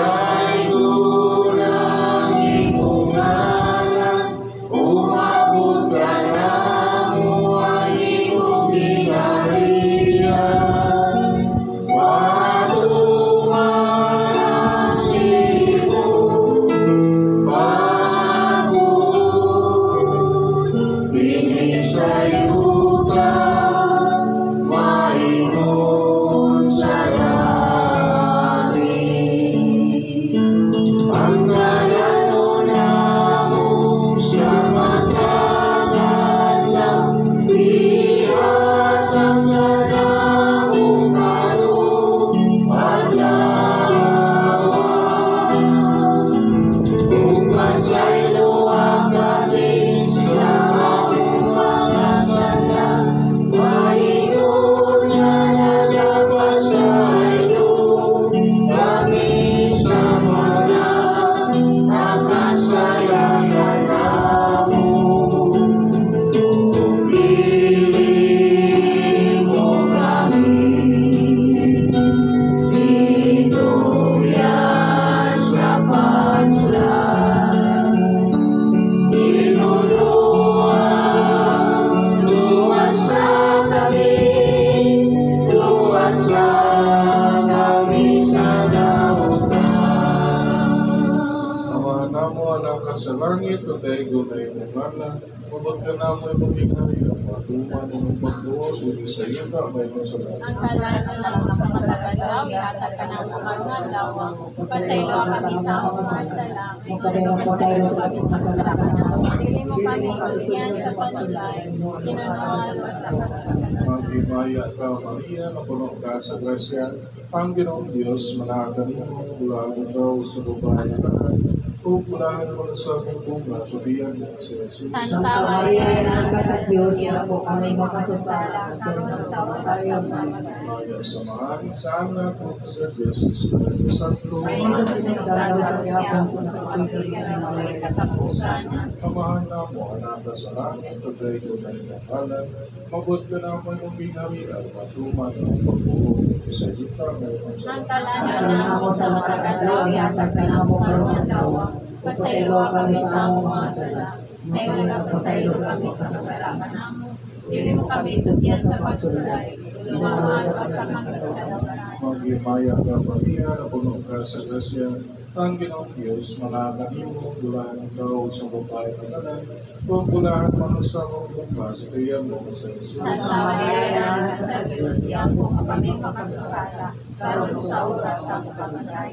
nakasalangit at daigo na iyong ngala, mabot ka na mo'y maghihari ang matuman ng pagbuos, hindi sa iyo ka may masalamat. Ang kalano lang sa matagalaw, ihatag ka ng mga lawang, pasaylo kami sa mga salam, ikaw pasaylo kami sa kasalanan, dili mo kami bigyan sa panulay, kinanawalo sa kasalanan. Maghimaya ka, Maria, na puno ka sa grasya, ang Ginoong Diyos, manahagan mo, bulaan ikaw sa babae na lahat, o bulaan mo sa aming bunga, sabihan mo si Jesus. Santa Maria, Ina sa Diyos, yan po kami makasasala, karon sa oras ng pamamatay. Maya samahan sa anak mo sa Diyos, Espiritu Santo, Ngayon sa sinagdalo sa siyang sa pagkiligan ng mga katapusan. Amahan na mo, anak sa langit, pagay ko na inakalan, mabot ka na mo yung binarihan, matuman ang pagbuo, sa ita ngayon sa Ang kalano na ako sa matagalaw, ihatag ka na mo karong tawa, pasaylo kami sa mga sala. Ngayon nagpasaylo kami sa kasalanan namo. Dili mo kami tugyan sa pagsulay, lumahan ka sa kasalanan. Maghimaya ka, Maria, na puno ka sa grasya, ang Ginoong Diyos, manahagan mo, bulaan ikaw sa babae na lahat, o bulaan mo sa mong bunga, sabihan mo sa Jesus. Santa Maria, Ina sa Diyos, yan po kami makasasala, karon sa oras ng pamamatay.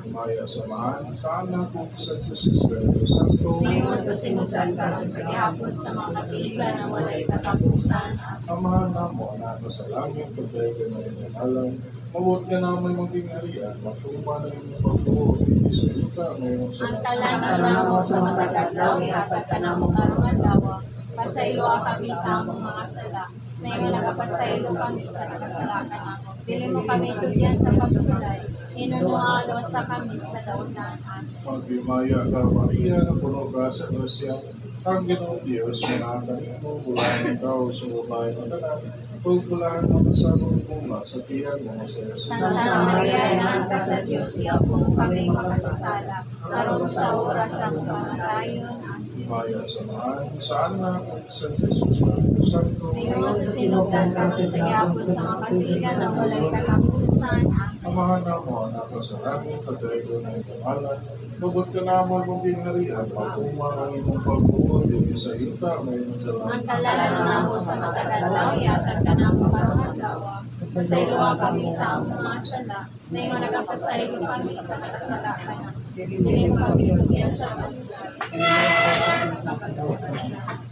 Maya samahan sa anak mo sa Diyos, Espiritu Santo, Ngayon sa sinutan karon sa gihapon sa mga katiligan na walay katapusan. amahan na mo, anak sa langit, pagay ka na inakalan, mabot ka na may maghingarian, matuman na iyong pagbuo, hindi sa ita ngayon sa Ang kalano na mo sa matagalaw, ihatag ka na mo karong dawa, pasaylo kami sa among mga sala. Ngayon nagapasaylo kami sa kasalanan namo. Dili mo kami tugyan sa pagsulay, inunualo sa kami sa daunan. Maghimaya ka, Maria, na puno ka sa grasya, ang Ginoong Diyos, manahagan mo, bulaan ikaw sa babae na lahat, o bulaan mo sa mong bunga, sabihan mo sa Jesus. Santa Maria, Ina sa Diyos, yan po kami makasasala, karon sa oras ng kamatayon. Maya samahan sa anak mo sa Diyos, Espiritu Santo, Ngayon sa sinugdan karon sa gihapon sa mga katiligan na walay katapusan. amahan na mo, anak sa langit, pagay ko na inakalan, mabot ka na mo mong binarihan, matuman ang iyong pagbuo, hindi sa ita ngayon sa Ang langit. kalano na mo sa matagalaw, ihatag ka na mo karong dawa. Pasaylo kami sa mga sala, ngayon nagapasaylo kami sa kasalanan. Dili mo kami tugyan sa pagsulay.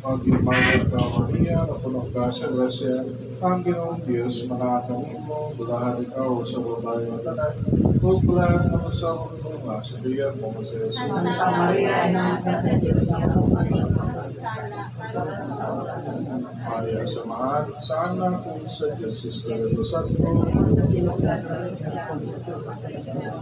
Maghimaya ka, Maria, na puno ka sa grasya, ang Ginoong Diyos, manahagan mo, bulaan ikaw sa babae na lahat, o bulaan mo sa mong bunga, sabihan mo sa Jesus. Santa Maria, Ina sa Diyos, yan po kami makasasala, karon sa oras ng pamamatay. Maya samahan sa anak mo sa Diyos, Espiritu Santo, sa sinugdan karon sa gihapon sa pagkiligan.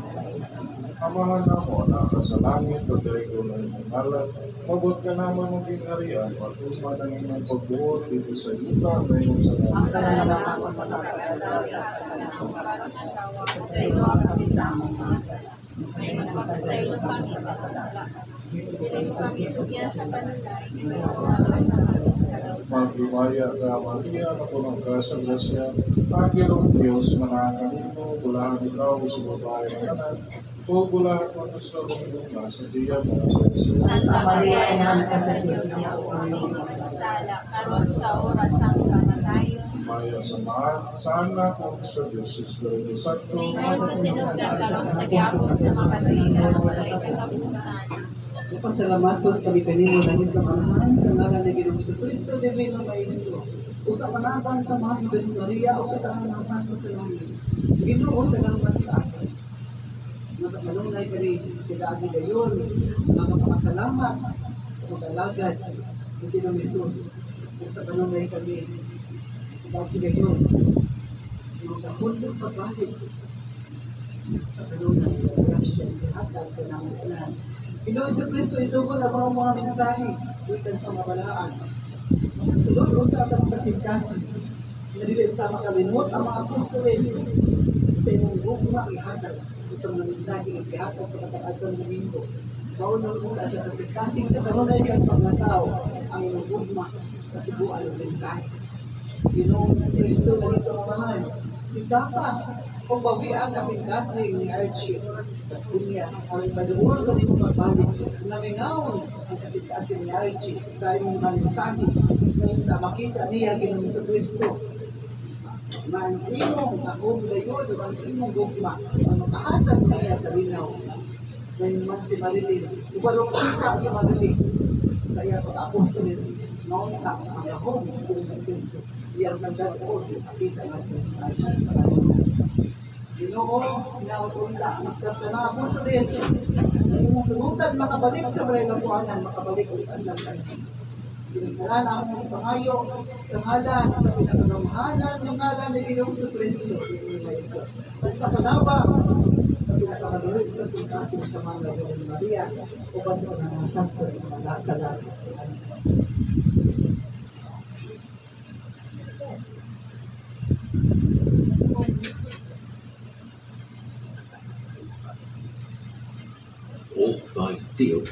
amahan na mo, anak sa langit, pagay ko na iyong ngalan, mabot ka naman ng binarihan, matuman ang iyong pagbuo, dito sa ita ngayon sa Ang langit. kalano na ako sa matagalaw, ihatag ka na mo karong dawa, pasaylo kami sa mga sala. Ngayon nagapasaylo kami sa kasalanan. Dili mo kami tugyan sa panulay, inunualo sa kami sa daunan. Maghimaya ka, Maria, na punong ka sa grasya, ang Ginoong Diyos, manahagan mo, bulaan ikaw sa babae na lahat, o bulaan mo sa mong bunga, sabihan mo sa Jesus. Santa Maria, Ina sa Diyos, yan po kami makasasala, karon sa oras ng kamatayon. Maya samahan sa anak mo sa Diyos, Espiritu Santo, Ngayon sa sinugdan karon sa gihapon sa mga katiligan na walay katapusan. Pasalamaton kami kanimo langit na manahan sa ngalan ni Ginoong Kristo Divino Maestro. Usa manahan sa mga Virgin Maria o sa tanan ng santo sa langit. Ginoo sa langit ta. Nasa kanunay kami kinaagi gayon nga magpasalamat sa pag-alagad ni Ginoong Hesus. Usa kanunay kami kinaagi gayon magkahundog pagbalik sa kanunay grasya ni hatag sa namang ulan. Ginoong sa Kristo, ito po ang mga mensahe bukan sa mga balaan. Sulod unta sa mga kasing-kasing. Nadili unta makalimot ang mga apostoles sa inyong bukma ihatag sa mga mensahe ng ihatag sa katagatang domingo. Baunang unta sa kasing-kasing sa kanunay sa paglatao ang inyong bukma kasubuan ng mensahe. Ginoong sa Kristo, ganito ang mahal. Dapat, kung bawian kasing-kasing ni Archie, tas Bunyas, ang maluwal ka din mo magbalik, namingaon ang kasing-kasing ni Archie sa imong mensahe na makita niya Ginoong Jesucristo. Man imong akong gayon, ang imong gugma, ang makahatag niya kalinaw. Ngayon man si Marilyn, ubarong kita si Marilyn, sa iya pag-apostolis, naunta ang akong Ginoong Jesucristo. Iyang nagdagod, nakita natin sa kanila. Ginoo, inaunta, mas kapta na apostolis, na imong tunutan makabalik sa mga kapuanan, makabalik ulit ang lantan. Pinagkalan ang mga pangayo sa ngalan, sa pinakagamahanan ng ngalan ni Ginoong Jesucristo. Kung sa panawa, sa pinakamalulit kasing-kasing sa mga Virgen Maria, o ba sa mga santos na mga salat. Old Spice Steel.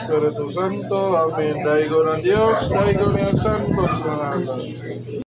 Espiritu Santo. Amin. Daigo ng Diyos, daigo niya santos na natin.